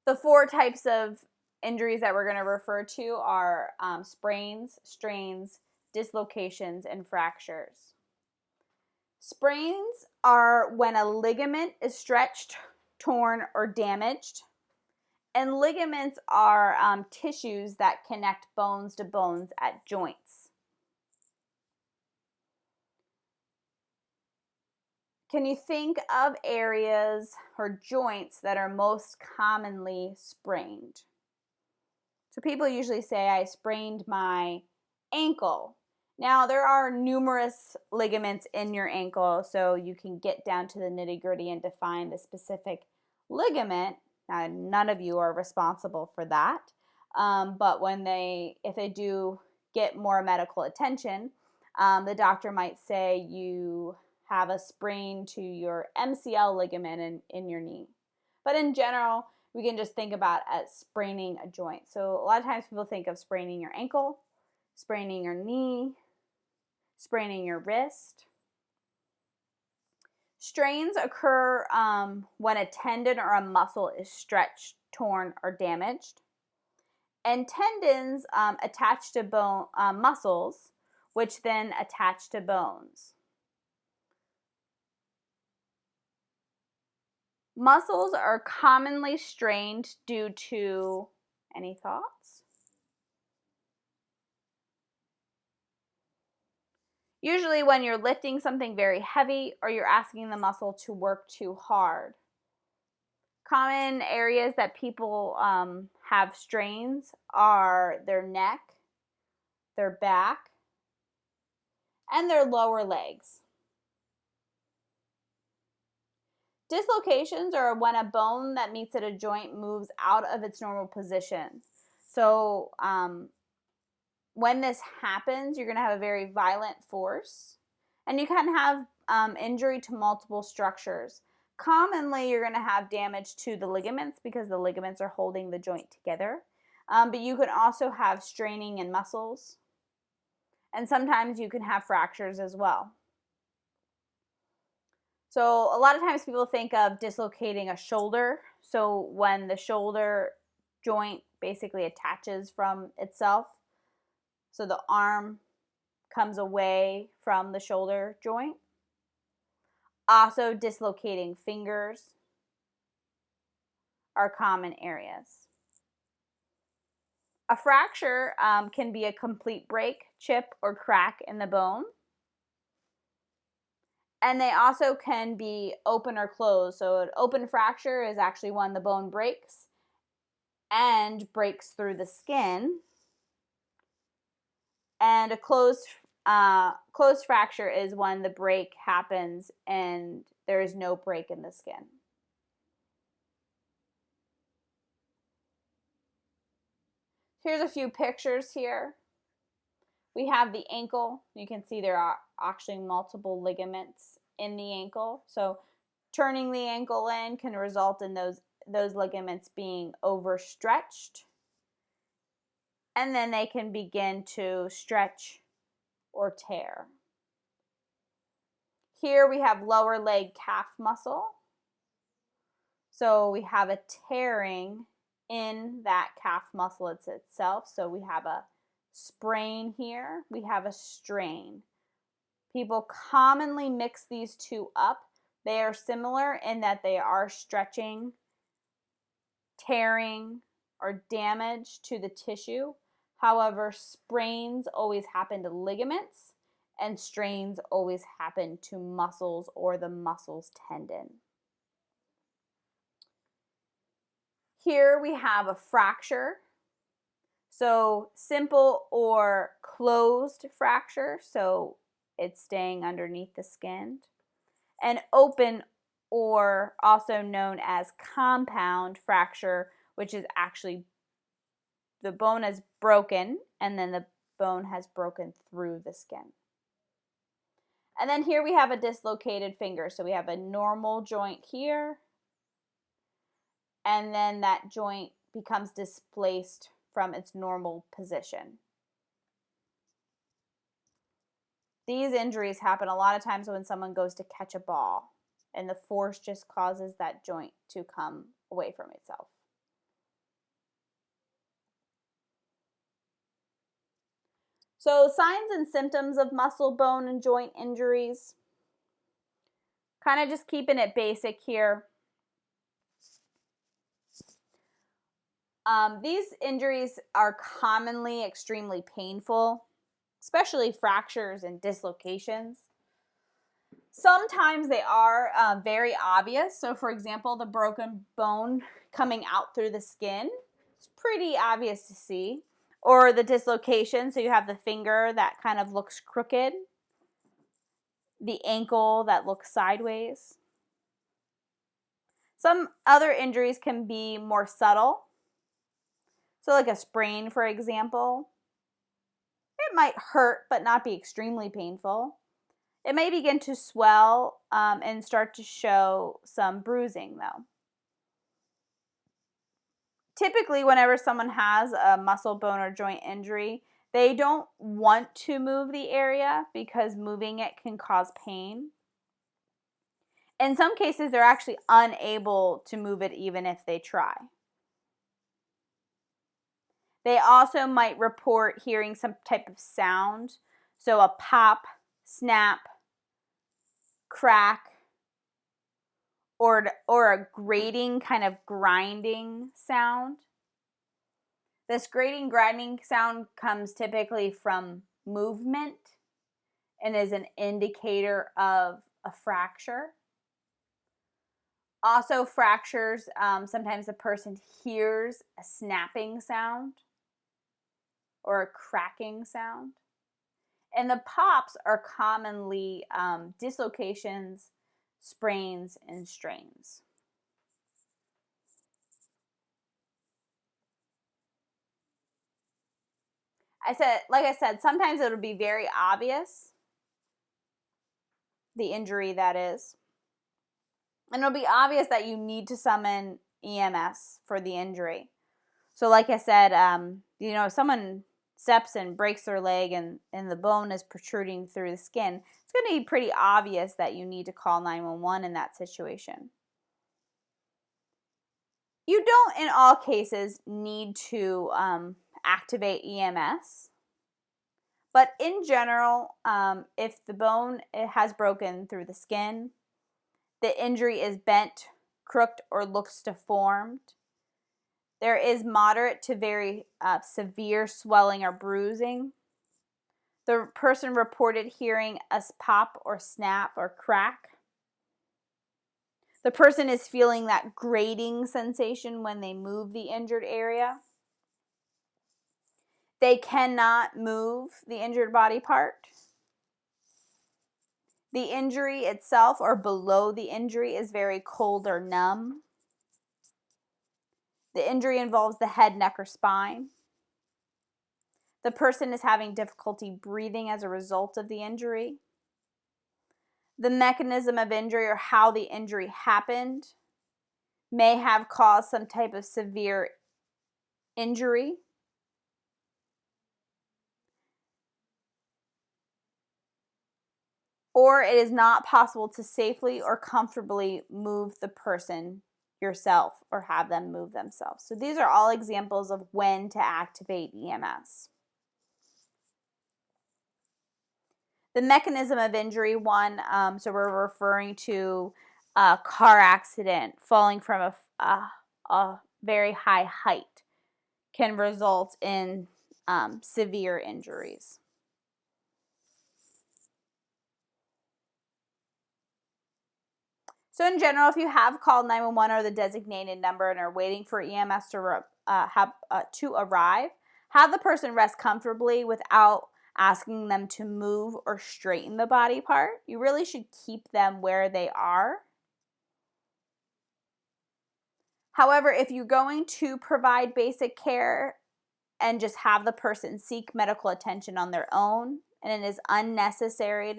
The four types of injuries that we're going to refer to are sprains, strains, dislocations, and fractures. Sprains are when a ligament is stretched, torn, or damaged. And ligaments are tissues that connect bones to bones at joints. Can you think of areas or joints that are most commonly sprained? So people usually say, I sprained my ankle. Now, there are numerous ligaments in your ankle, so you can get down to the nitty-gritty and define the specific ligament. Now, none of you are responsible for that, but if they do get more medical attention, the doctor might say you have a sprain to your MCL ligament in your knee. But in general, we can just think about as spraining a joint. So a lot of times people think of spraining your ankle, spraining your knee, spraining your wrist. Strains occur when a tendon or a muscle is stretched, torn, or damaged. And tendons attach to bone muscles, which then attach to bones. Muscles are commonly strained due to, any thoughts? Usually when you're lifting something very heavy or you're asking the muscle to work too hard. Common areas that people have strains are their neck, their back, and their lower legs. Dislocations are when a bone that meets at a joint moves out of its normal position. So when this happens, you're going to have a very violent force, and you can have injury to multiple structures. Commonly, you're going to have damage to the ligaments because the ligaments are holding the joint together, but you can also have straining in muscles, and sometimes you can have fractures as well. So a lot of times people think of dislocating a shoulder. So when the shoulder joint basically attaches from itself, so the arm comes away from the shoulder joint. Also, dislocating fingers are common areas. A fracture can be a complete break, chip, or crack in the bone. And they also can be open or closed. So an open fracture is actually when the bone breaks and breaks through the skin. And a closed fracture is when the break happens and there is no break in the skin. Here's a few pictures here. We have the ankle. You can see there are actually multiple ligaments in the ankle. So turning the ankle in can result in those ligaments being overstretched. And then they can begin to stretch or tear. Here we have lower leg calf muscle. So we have a tearing in that calf muscle itself. So we have a sprain here, we have a strain. People commonly mix these two up They are similar in that they are stretching, tearing, or damage to the tissue. However, sprains always happen to ligaments, and strains always happen to muscles or the muscle's tendon. Here we have a fracture. So simple or closed fracture, so it's staying underneath the skin. And open, or also known as compound fracture, which is actually the bone is broken and then the bone has broken through the skin. And then here we have a dislocated finger. So we have a normal joint here, and then that joint becomes displaced from its normal position. These injuries happen a lot of times when someone goes to catch a ball, and the force just causes that joint to come away from itself. So signs and symptoms of muscle, bone, and joint injuries. Kind of just keeping it basic here. These injuries are commonly extremely painful, especially fractures and dislocations. Sometimes they are very obvious. So for example, the broken bone coming out through the skin, it's pretty obvious to see. Or the dislocation, so you have the finger that kind of looks crooked, the ankle that looks sideways. Some other injuries can be more subtle. So like a sprain, for example. It might hurt but not be extremely painful. It may begin to swell and start to show some bruising though. Typically, whenever someone has a muscle, bone, or joint injury, they don't want to move the area because moving it can cause pain. In some cases, they're actually unable to move it even if they try. They also might report hearing some type of sound, so a pop, snap, crack, or a grating, kind of grinding sound. This grating, grinding sound comes typically from movement and is an indicator of a fracture. Also, fractures, sometimes the person hears a snapping sound or a cracking sound. And the pops are commonly dislocations, sprains, and strains. Like I said, sometimes it'll be very obvious, the injury that is. And it'll be obvious that you need to summon EMS for the injury. So like I said, if someone steps and breaks their leg and the bone is protruding through the skin, it's going to be pretty obvious that you need to call 911 in that situation. You don't, in all cases, need to activate EMS. But in general, if the bone has broken through the skin, the injury is bent, crooked, or looks deformed, there is moderate to very severe swelling or bruising, the person reported hearing a pop or snap or crack, the person is feeling that grating sensation when they move the injured area, they cannot move the injured body part, the injury itself or below the injury is very cold or numb, the injury involves the head, neck, or spine, the person is having difficulty breathing as a result of the injury, the mechanism of injury or how the injury happened may have caused some type of severe injury, or it is not possible to safely or comfortably move the person yourself or have them move themselves. So these are all examples of when to activate EMS. The mechanism of injury one, so we're referring to a car accident, falling from a very high height can result in severe injuries. So in general, if you have called 911 or the designated number and are waiting for EMS to arrive, have the person rest comfortably without asking them to move or straighten the body part. You really should keep them where they are. However, if you're going to provide basic care and just have the person seek medical attention on their own, and it is unnecessary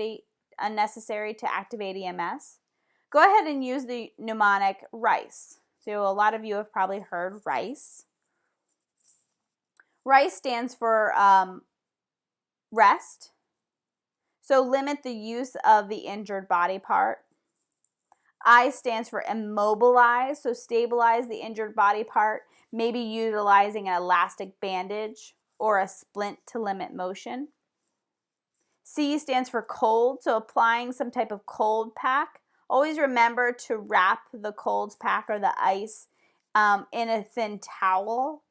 to activate EMS, go ahead and use the mnemonic RICE. So a lot of you have probably heard RICE. RICE stands for rest. So limit the use of the injured body part. I stands for immobilize. So stabilize the injured body part, maybe utilizing an elastic bandage or a splint to limit motion. C stands for cold. So applying some type of cold pack. Always remember to wrap the cold pack or the ice in a thin towel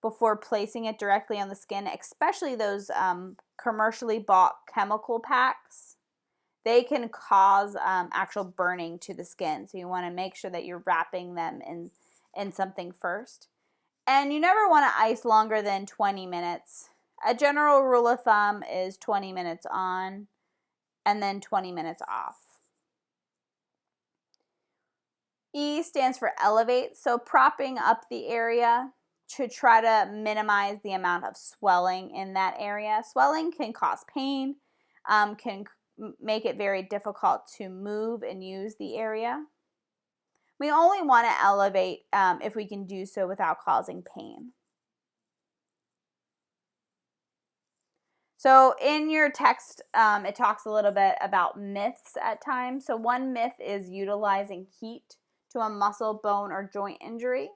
before placing it directly on the skin, especially those commercially bought chemical packs. They can cause actual burning to the skin, so you want to make sure that you're wrapping them in something first. And you never want to ice longer than 20 minutes. A general rule of thumb is 20 minutes on and then 20 minutes off. E stands for elevate, so propping up the area to try to minimize the amount of swelling in that area. Swelling can cause pain, can make it very difficult to move and use the area. We only want to elevate if we can do so without causing pain. So in your text, it talks a little bit about myths at times. So one myth is utilizing heat to a muscle, bone, or joint injury.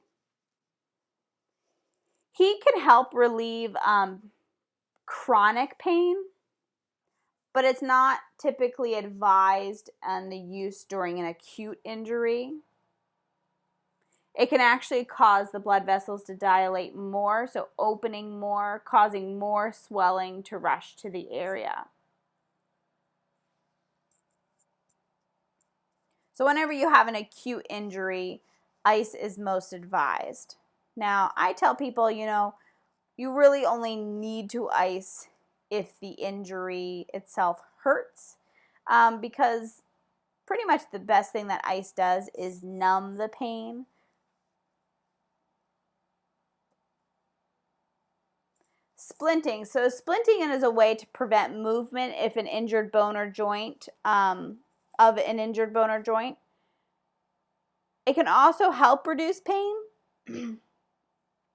Heat can help relieve chronic pain, but it's not typically advised on the use during an acute injury. It can actually cause the blood vessels to dilate more, so opening more, causing more swelling to rush to the area. So whenever you have an acute injury, ice is most advised. Now, I tell people, you really only need to ice if the injury itself hurts, because pretty much the best thing that ice does is numb the pain. Splinting. So splinting is a way to prevent movement if an injured bone or joint, of an injured bone or joint. It can also help reduce pain.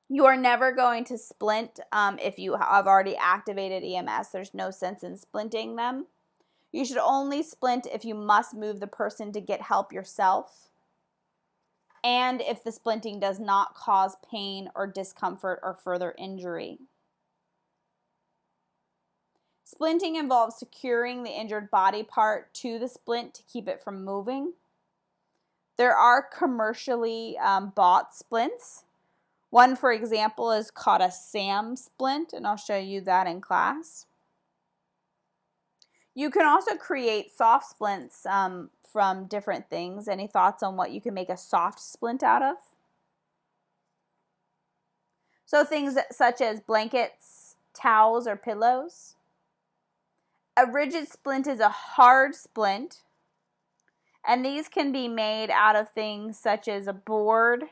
You are never going to splint if you have already activated EMS. There's no sense in splinting them. You should only splint if you must move the person to get help yourself, and if the splinting does not cause pain or discomfort or further injury. Splinting involves securing the injured body part to the splint to keep it from moving. There are commercially bought splints. One, for example, is called a SAM splint, and I'll show you that in class. You can also create soft splints from different things. Any thoughts on what you can make a soft splint out of? So things such as blankets, towels, or pillows. A rigid splint is a hard splint, and these can be made out of things such as a board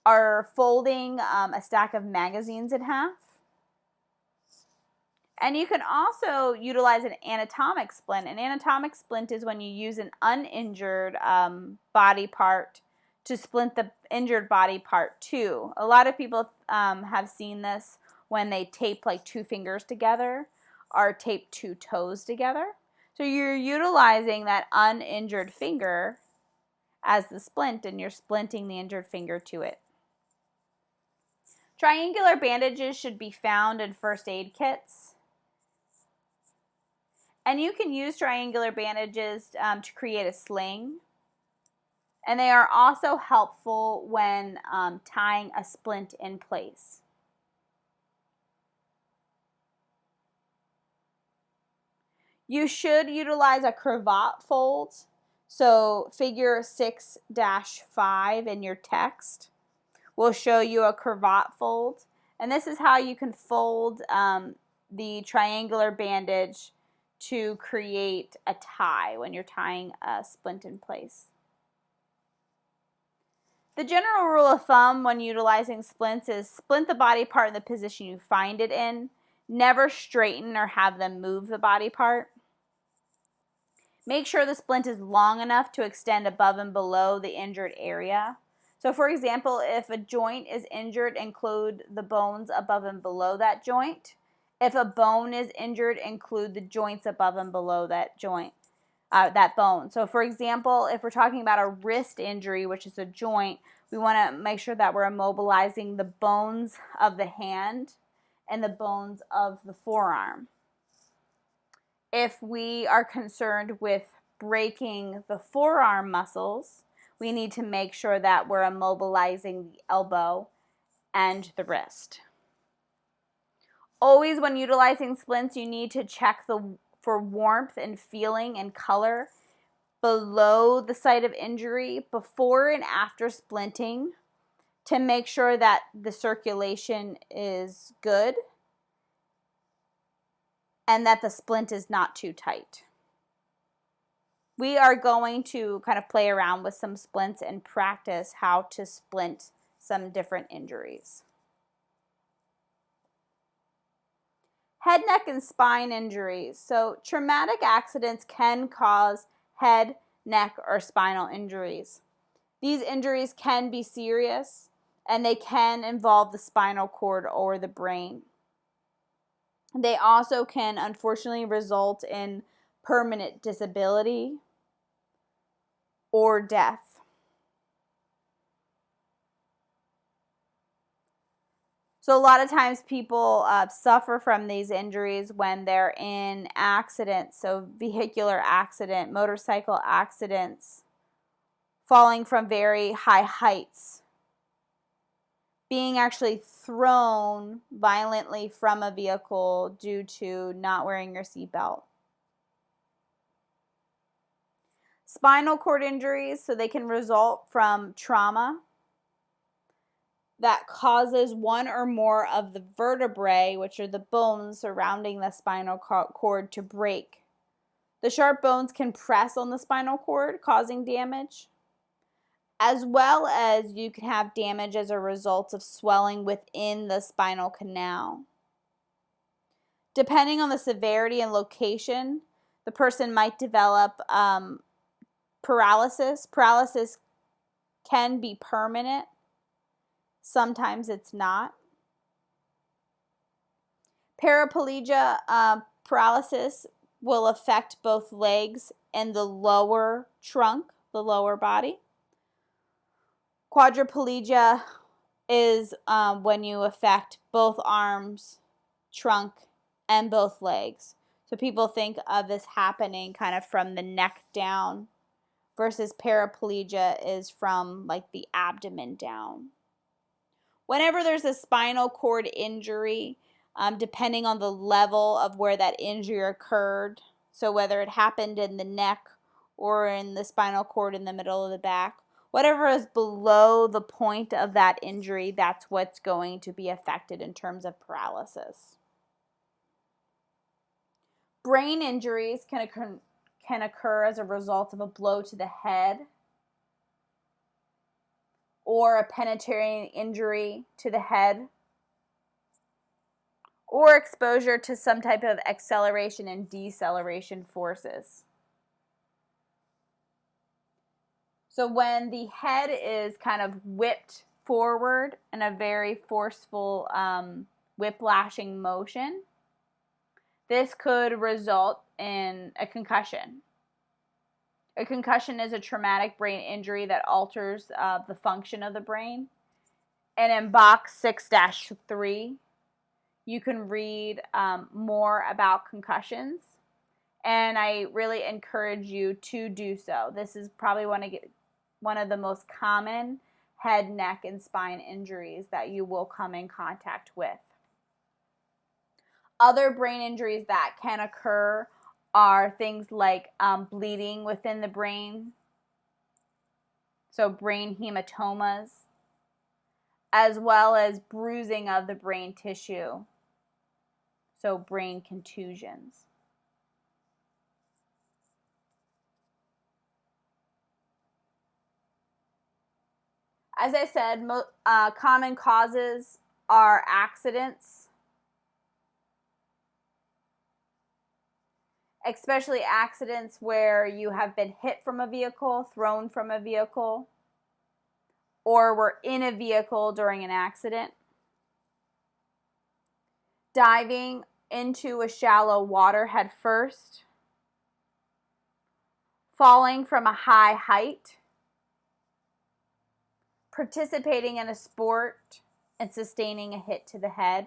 or folding a stack of magazines in half. And you can also utilize an anatomic splint. An anatomic splint is when you use an uninjured body part to splint the injured body part too. A lot of people have seen this when they tape like two fingers together or tape two toes together. So you're utilizing that uninjured finger as the splint, and you're splinting the injured finger to it. Triangular bandages should be found in first aid kits. And you can use triangular bandages to create a sling. And they are also helpful when tying a splint in place. You should utilize a cravat fold. So figure 6-5 in your text will show you a cravat fold. And this is how you can fold the triangular bandage to create a tie when you're tying a splint in place. The general rule of thumb when utilizing splints is splint the body part in the position you find it in. Never straighten or have them move the body part. Make sure the splint is long enough to extend above and below the injured area. So for example, if a joint is injured, include the bones above and below that joint. If a bone is injured, include the joints above and below that joint, that bone. So for example, if we're talking about a wrist injury, which is a joint, we want to make sure that we're immobilizing the bones of the hand and the bones of the forearm. If we are concerned with breaking the forearm muscles, we need to make sure that we're immobilizing the elbow and the wrist. Always when utilizing splints, you need to check for warmth and feeling and color below the site of injury before and after splinting to make sure that the circulation is good and that the splint is not too tight. We are going to kind of play around with some splints and practice how to splint some different injuries. Head, neck, and spine injuries. So traumatic accidents can cause head, neck, or spinal injuries. These injuries can be serious and they can involve the spinal cord or the brain. They also can unfortunately result in permanent disability or death. So a lot of times people suffer from these injuries when they're in accidents, so vehicular accident, motorcycle accidents, falling from very high heights, being actually thrown violently from a vehicle due to not wearing your seatbelt. Spinal cord injuries, so they can result from trauma that causes one or more of the vertebrae, which are the bones surrounding the spinal cord, to break. The sharp bones can press on the spinal cord, causing damage, as well as you can have damage as a result of swelling within the spinal canal. Depending on the severity and location, the person might develop paralysis. Paralysis can be permanent. Sometimes it's not. Paraplegia paralysis will affect both legs and the lower trunk, the lower body. Quadriplegia is when you affect both arms, trunk, and both legs. So people think of this happening kind of from the neck down versus paraplegia is from like the abdomen down. Whenever there's a spinal cord injury, depending on the level of where that injury occurred, so whether it happened in the neck or in the spinal cord in the middle of the back, whatever is below the point of that injury, that's what's going to be affected in terms of paralysis. Brain injuries can occur as a result of a blow to the head or a penetrating injury to the head, or exposure to some type of acceleration and deceleration forces. So when the head is kind of whipped forward in a very forceful whiplashing motion, this could result in a concussion. A concussion is a traumatic brain injury that alters the function of the brain. And in box 6-3, you can read more about concussions And I really encourage you to do so. This is probably one of the most common head, neck, and spine injuries that you will come in contact with. Other brain injuries that can occur are things like bleeding within the brain, so brain hematomas, as well as bruising of the brain tissue, so brain contusions. As I said, common causes are accidents, especially accidents where you have been hit from a vehicle, thrown from a vehicle, or were in a vehicle during an accident. Diving into a shallow water head first, falling from a high height, participating in a sport and sustaining a hit to the head.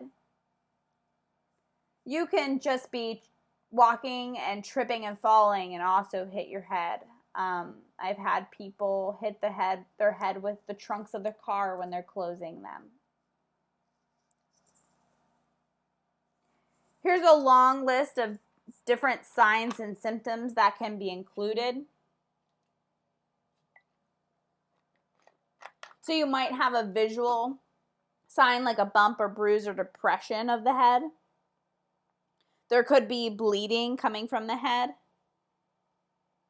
You can just be walking and tripping and falling and also hit your head. I've had people hit their head with the trunks of their car when they're closing them. Here's a long list of different signs and symptoms that can be included. So you might have a visual sign like a bump or bruise or depression of the head. There could be bleeding coming from the head.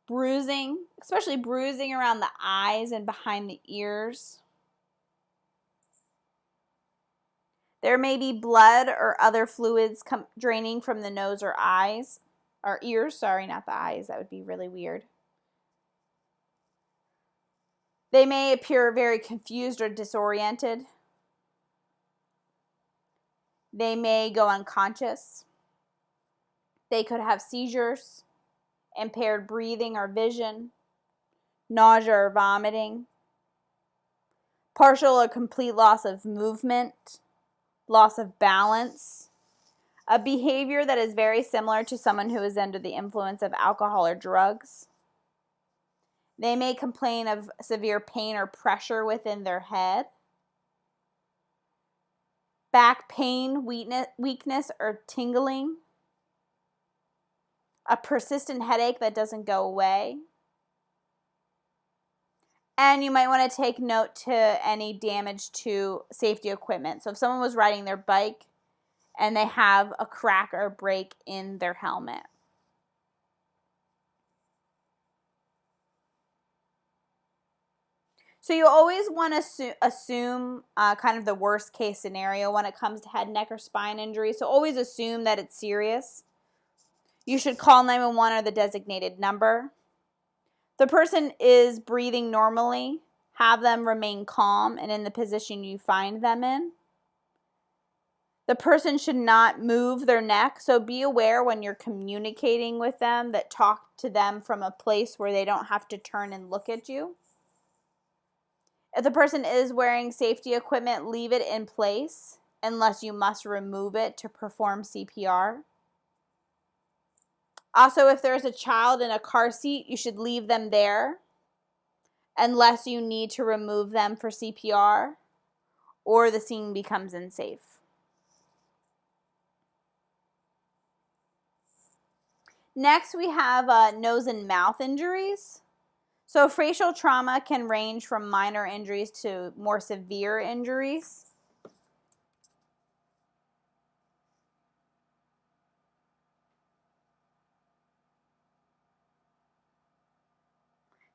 Bruising, especially bruising around the eyes and behind the ears. There may be blood or other fluids draining from the nose or eyes, or ears, sorry, not the eyes. That would be really weird. They may appear very confused or disoriented. They may go unconscious. They could have seizures, impaired breathing or vision, nausea or vomiting, partial or complete loss of movement, loss of balance, a behavior that is very similar to someone who is under the influence of alcohol or drugs. They may complain of severe pain or pressure within their head, back pain, weakness or tingling, a persistent headache that doesn't go away. And you might want to take note to any damage to safety equipment. So if someone was riding their bike and they have a crack or break in their helmet. So you always want to assume kind of the worst case scenario when it comes to head, neck, or spine injury. So always assume that it's serious. You should call 911 or the designated number. The person is breathing normally. Have them remain calm and in the position you find them in. The person should not move their neck, so be aware when you're communicating with them that talk to them from a place where they don't have to turn and look at you. If the person is wearing safety equipment, leave it in place unless you must remove it to perform CPR. Also, if there's a child in a car seat, you should leave them there unless you need to remove them for CPR or the scene becomes unsafe. Next, we have nose and mouth injuries. So facial trauma can range from minor injuries to more severe injuries.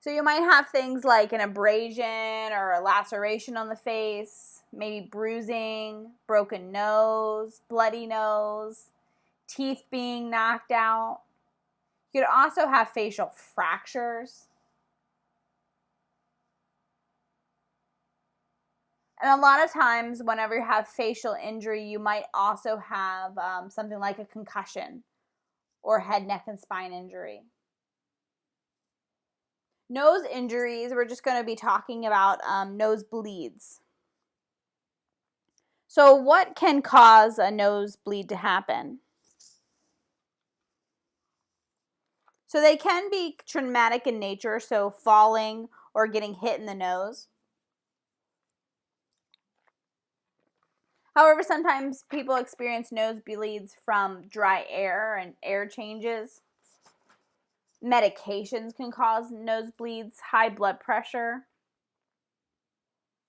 So you might have things like an abrasion or a laceration on the face, maybe bruising, broken nose, bloody nose, teeth being knocked out. You could also have facial fractures. And a lot of times, whenever you have facial injury, you might also have something like a concussion or head, neck, and spine injury. Nose injuries, we're just going to be talking about nosebleeds. So what can cause a nosebleed to happen? So they can be traumatic in nature, so falling or getting hit in the nose. However, sometimes people experience nosebleeds from dry air and air changes. Medications can cause nosebleeds. High blood pressure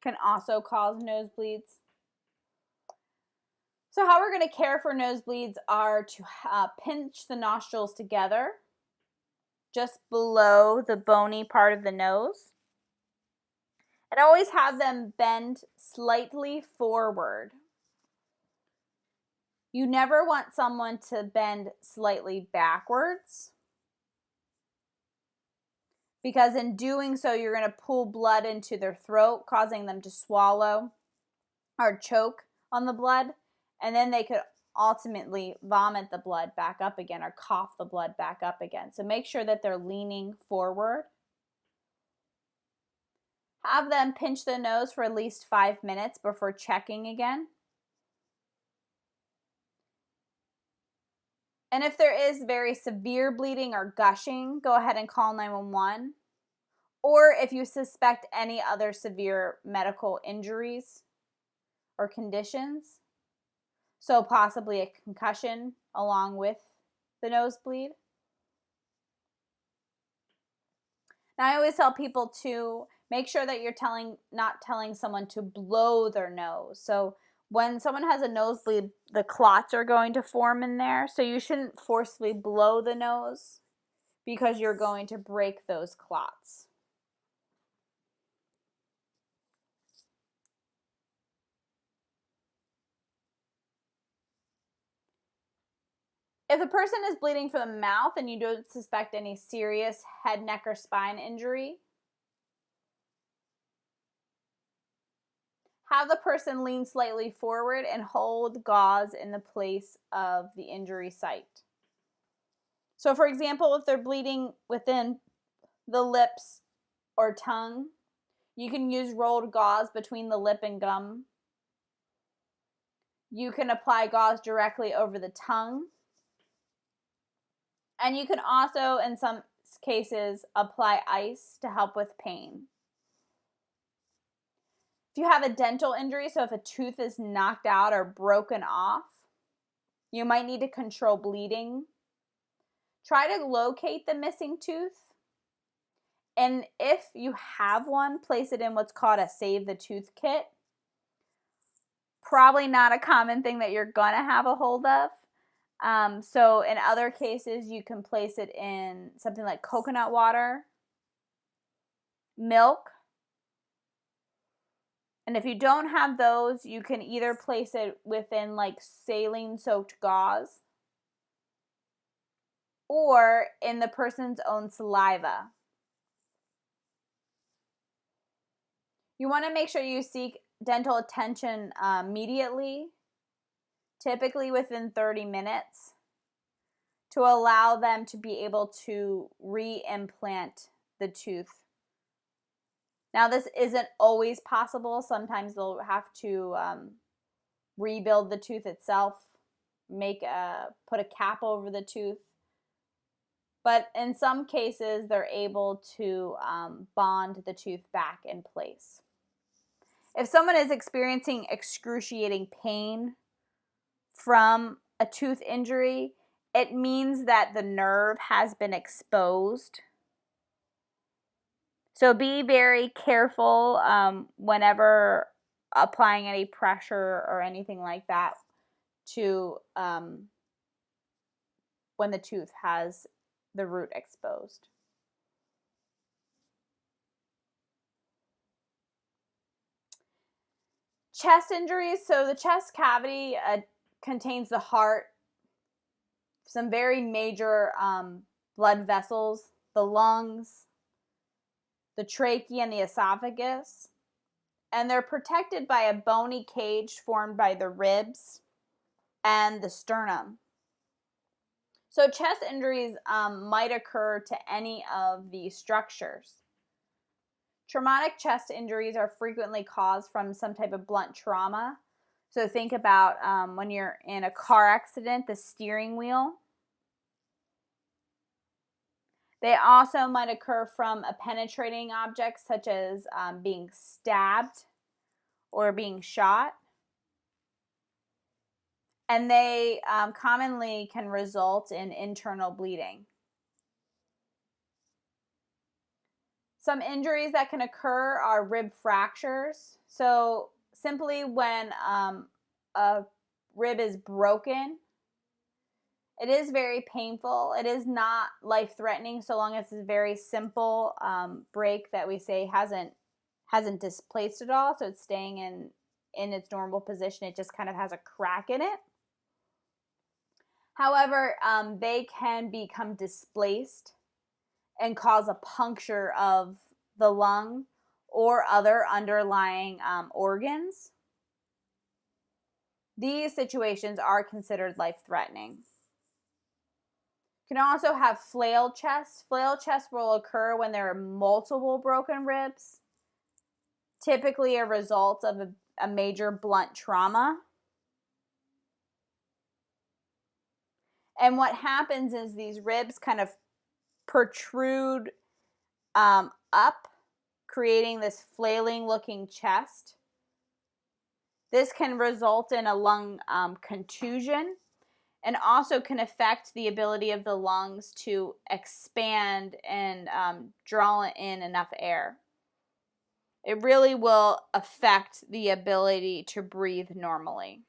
can also cause nosebleeds. So how we're going to care for nosebleeds are to pinch the nostrils together just below the bony part of the nose. And always have them bend slightly forward. You never want someone to bend slightly backwards, because in doing so, you're going to pull blood into their throat, causing them to swallow or choke on the blood, and then they could ultimately vomit the blood back up again or cough the blood back up again. So make sure that they're leaning forward. Have them pinch the nose for at least 5 minutes before checking again. And if there is very severe bleeding or gushing, go ahead and call 911. Or if you suspect any other severe medical injuries or conditions, so possibly a concussion along with the nosebleed. Now, I always tell people to make sure that you're not telling someone to blow their nose. So when someone has a nosebleed, the clots are going to form in there. So you shouldn't forcefully blow the nose because you're going to break those clots. If a person is bleeding from the mouth and you don't suspect any serious head, neck, or spine injury, have the person lean slightly forward and hold gauze in the place of the injury site. So for example, if they're bleeding within the lips or tongue, you can use rolled gauze between the lip and gum. You can apply gauze directly over the tongue. And you can also, in some cases, apply ice to help with pain. If you have a dental injury, so if a tooth is knocked out or broken off, you might need to control bleeding. Try to locate the missing tooth. And if you have one, place it in what's called a Save the Tooth kit. Probably not a common thing that you're going to have a hold of. So in other cases, you can place it in something like coconut water, milk. And if you don't have those, you can either place it within like saline soaked gauze or in the person's own saliva. You want to make sure you seek dental attention immediately, typically within 30 minutes, to allow them to be able to re-implant the tooth. Now, this isn't always possible. Sometimes they'll have to rebuild the tooth itself, put a cap over the tooth. But in some cases, they're able to bond the tooth back in place. If someone is experiencing excruciating pain from a tooth injury, it means that the nerve has been exposed. So be very careful whenever applying any pressure or anything like that to when the tooth has the root exposed. Chest injuries. So the chest cavity contains the heart, some very major blood vessels, the lungs, the trachea, and the esophagus. And they're protected by a bony cage formed by the ribs and the sternum. So chest injuries might occur to any of these structures. Traumatic chest injuries are frequently caused from some type of blunt trauma. So think about when you're in a car accident, the steering wheel. They also might occur from a penetrating object, such as being stabbed or being shot. And they commonly can result in internal bleeding. Some injuries that can occur are rib fractures. So simply when a rib is broken, it is very painful. It is not life-threatening so long as it's a very simple break that we say hasn't displaced at all. So it's staying in its normal position. It just kind of has a crack in it. However, they can become displaced and cause a puncture of the lung or other underlying organs. These situations are considered life-threatening. You can also have flail chest. Flail chest will occur when there are multiple broken ribs, typically a result of a major blunt trauma. And what happens is these ribs kind of protrude up, creating this flailing looking chest. This can result in a lung contusion and also can affect the ability of the lungs to expand and draw in enough air. It really will affect the ability to breathe normally.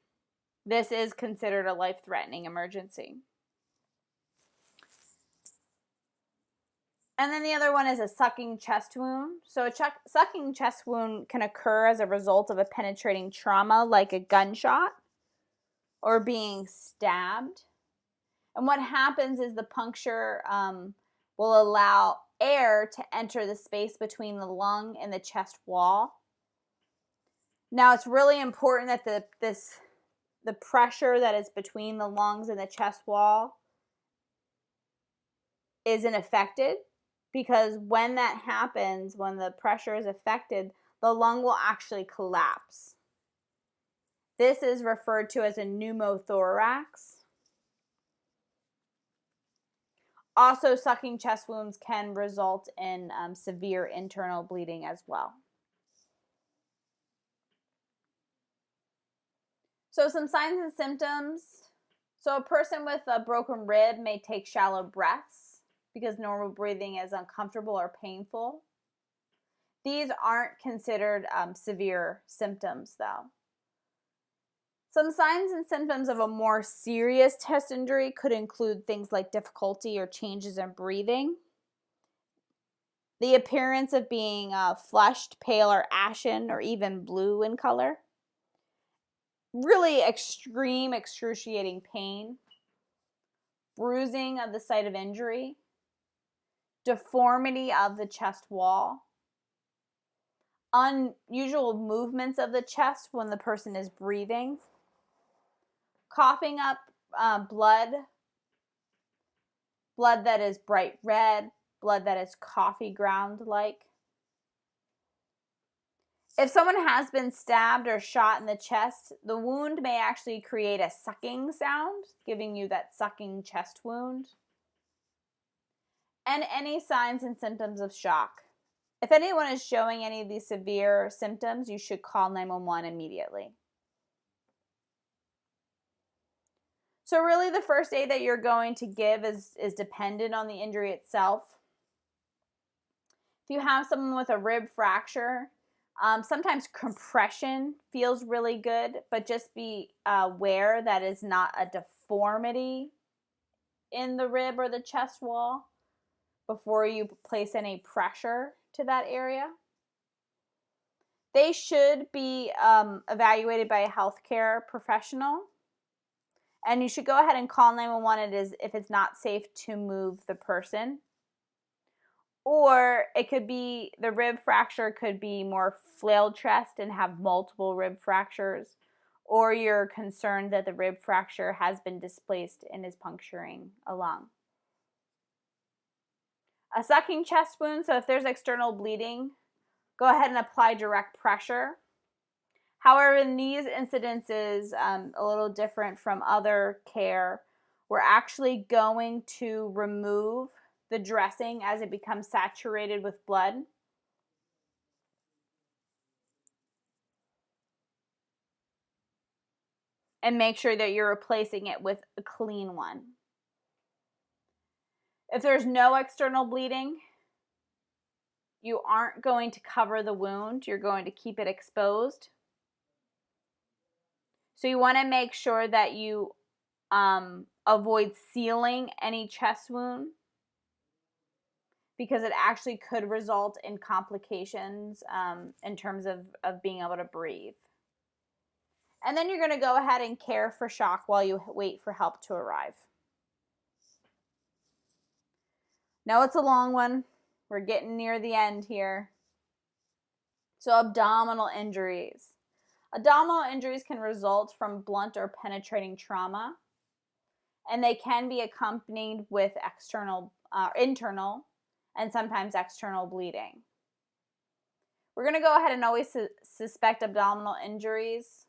This is considered a life-threatening emergency. And then the other one is a sucking chest wound. So a sucking chest wound can occur as a result of a penetrating trauma like a gunshot or being stabbed. And what happens is the puncture will allow air to enter the space between the lung and the chest wall. Now it's really important that the pressure that is between the lungs and the chest wall isn't affected. Because when that happens, when the pressure is affected, the lung will actually collapse. This is referred to as a pneumothorax. Also, sucking chest wounds can result in severe internal bleeding as well. So some signs and symptoms. So a person with a broken rib may take shallow breaths because normal breathing is uncomfortable or painful. These aren't considered severe symptoms, though. Some signs and symptoms of a more serious chest injury could include things like difficulty or changes in breathing, the appearance of being flushed, pale, or ashen, or even blue in color, really extreme, excruciating pain, bruising of the site of injury, deformity of the chest wall, unusual movements of the chest when the person is breathing, coughing up blood that is bright red, blood that is coffee ground-like. If someone has been stabbed or shot in the chest, the wound may actually create a sucking sound, giving you that sucking chest wound. And any signs and symptoms of shock. If anyone is showing any of these severe symptoms, you should call 911 immediately. So really the first aid that you're going to give is dependent on the injury itself. If you have someone with a rib fracture, sometimes compression feels really good, but just be aware that it's not a deformity in the rib or the chest wall before you place any pressure to that area. They should be evaluated by a healthcare professional. And you should go ahead and call 911 if it's not safe to move the person. Or it could be, the rib fracture could be more flail chest and have multiple rib fractures. Or you're concerned that the rib fracture has been displaced and is puncturing a lung. A sucking chest wound, so if there's external bleeding, go ahead and apply direct pressure. However, in these incidences, a little different from other care, we're actually going to remove the dressing as it becomes saturated with blood. And make sure that you're replacing it with a clean one. If there's no external bleeding, you aren't going to cover the wound. You're going to keep it exposed. So you want to make sure that you avoid sealing any chest wound, because it actually could result in complications in terms of being able to breathe. And then you're going to go ahead and care for shock while you wait for help to arrive. Now it's a long one. We're getting near the end here. So abdominal injuries. Abdominal injuries can result from blunt or penetrating trauma, and they can be accompanied with internal and sometimes external bleeding. We're going to go ahead and always suspect abdominal injuries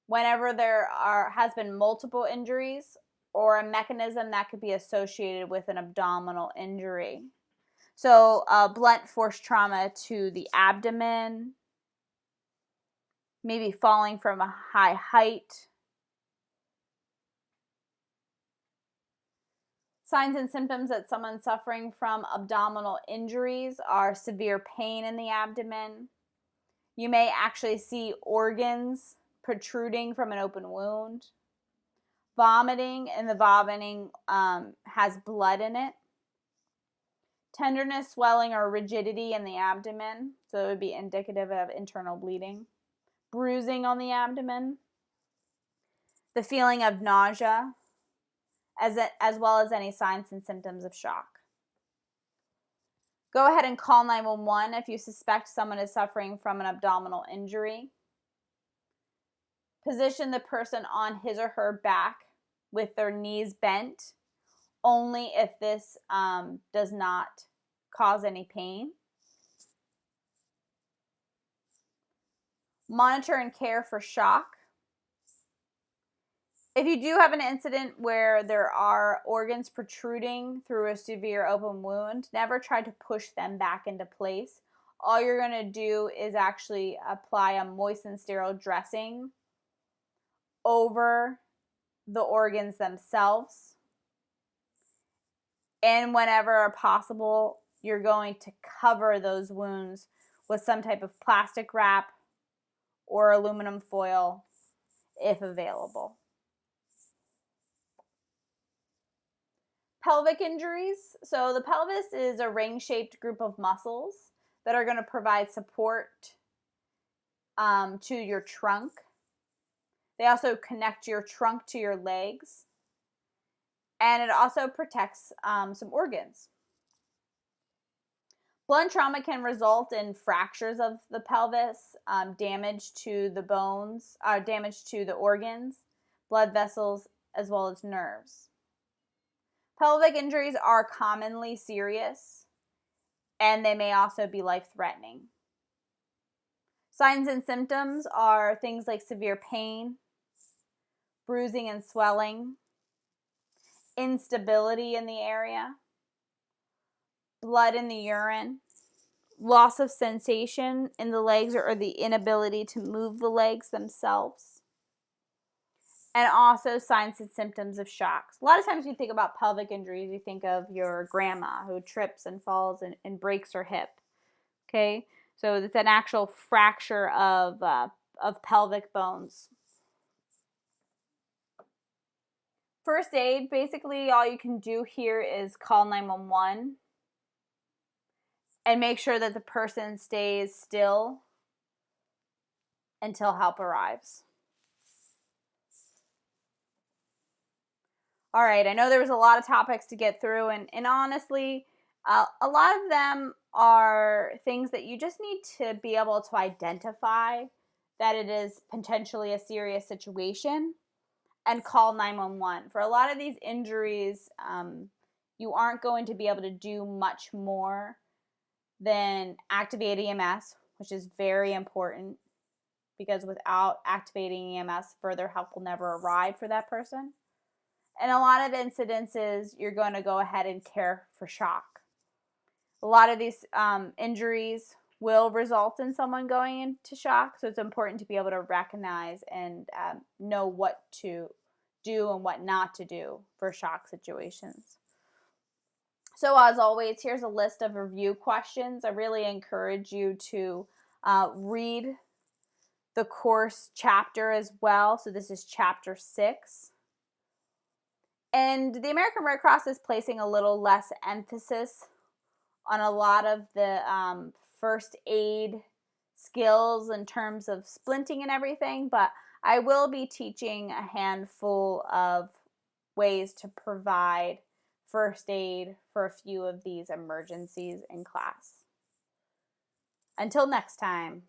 whenever there has been multiple injuries or a mechanism that could be associated with an abdominal injury. So blunt force trauma to the abdomen, maybe falling from a high height. Signs and symptoms that someone's suffering from abdominal injuries are severe pain in the abdomen. You may actually see organs protruding from an open wound. Vomiting, and the vomiting has blood in it. Tenderness, swelling, or rigidity in the abdomen, so it would be indicative of internal bleeding. Bruising on the abdomen. The feeling of nausea, as well as any signs and symptoms of shock. Go ahead and call 911 if you suspect someone is suffering from an abdominal injury. Position the person on his or her back with their knees bent, only if this does not cause any pain. Monitor and care for shock. If you do have an incident where there are organs protruding through a severe open wound, never try to push them back into place. All you're going to do is actually apply a moist and sterile dressing over the organs themselves. And whenever possible, you're going to cover those wounds with some type of plastic wrap or aluminum foil if available. Pelvic injuries. So the pelvis is a ring-shaped group of muscles that are going to provide support to your trunk. They also connect your trunk to your legs. And it also protects some organs. Blunt trauma can result in fractures of the pelvis, damage to the bones, damage to the organs, blood vessels, as well as nerves. Pelvic injuries are commonly serious, and they may also be life-threatening. Signs and symptoms are things like severe pain, bruising and swelling, instability in the area, blood in the urine, loss of sensation in the legs or the inability to move the legs themselves, and also signs and symptoms of shocks. A lot of times when you think about pelvic injuries, you think of your grandma who trips and falls and breaks her hip. Okay, so it's an actual fracture of pelvic bones. First aid, basically all you can do here is call 911 and make sure that the person stays still until help arrives. All right, I know there was a lot of topics to get through, and honestly, a lot of them are things that you just need to be able to identify that it is potentially a serious situation and call 911. For a lot of these injuries, you aren't going to be able to do much more than activate EMS, which is very important, because without activating EMS, further help will never arrive for that person. in a lot of incidences, you're going to go ahead and care for shock. A lot of these injuries will result in someone going into shock, so it's important to be able to recognize and know what to do and what not to do for shock situations. So as always, here's a list of review questions. I really encourage you to read the course chapter as well. So this is chapter 6. And the American Red Cross is placing a little less emphasis on a lot of the first aid skills in terms of splinting and everything, but I will be teaching a handful of ways to provide first aid for a few of these emergencies in class. Until next time.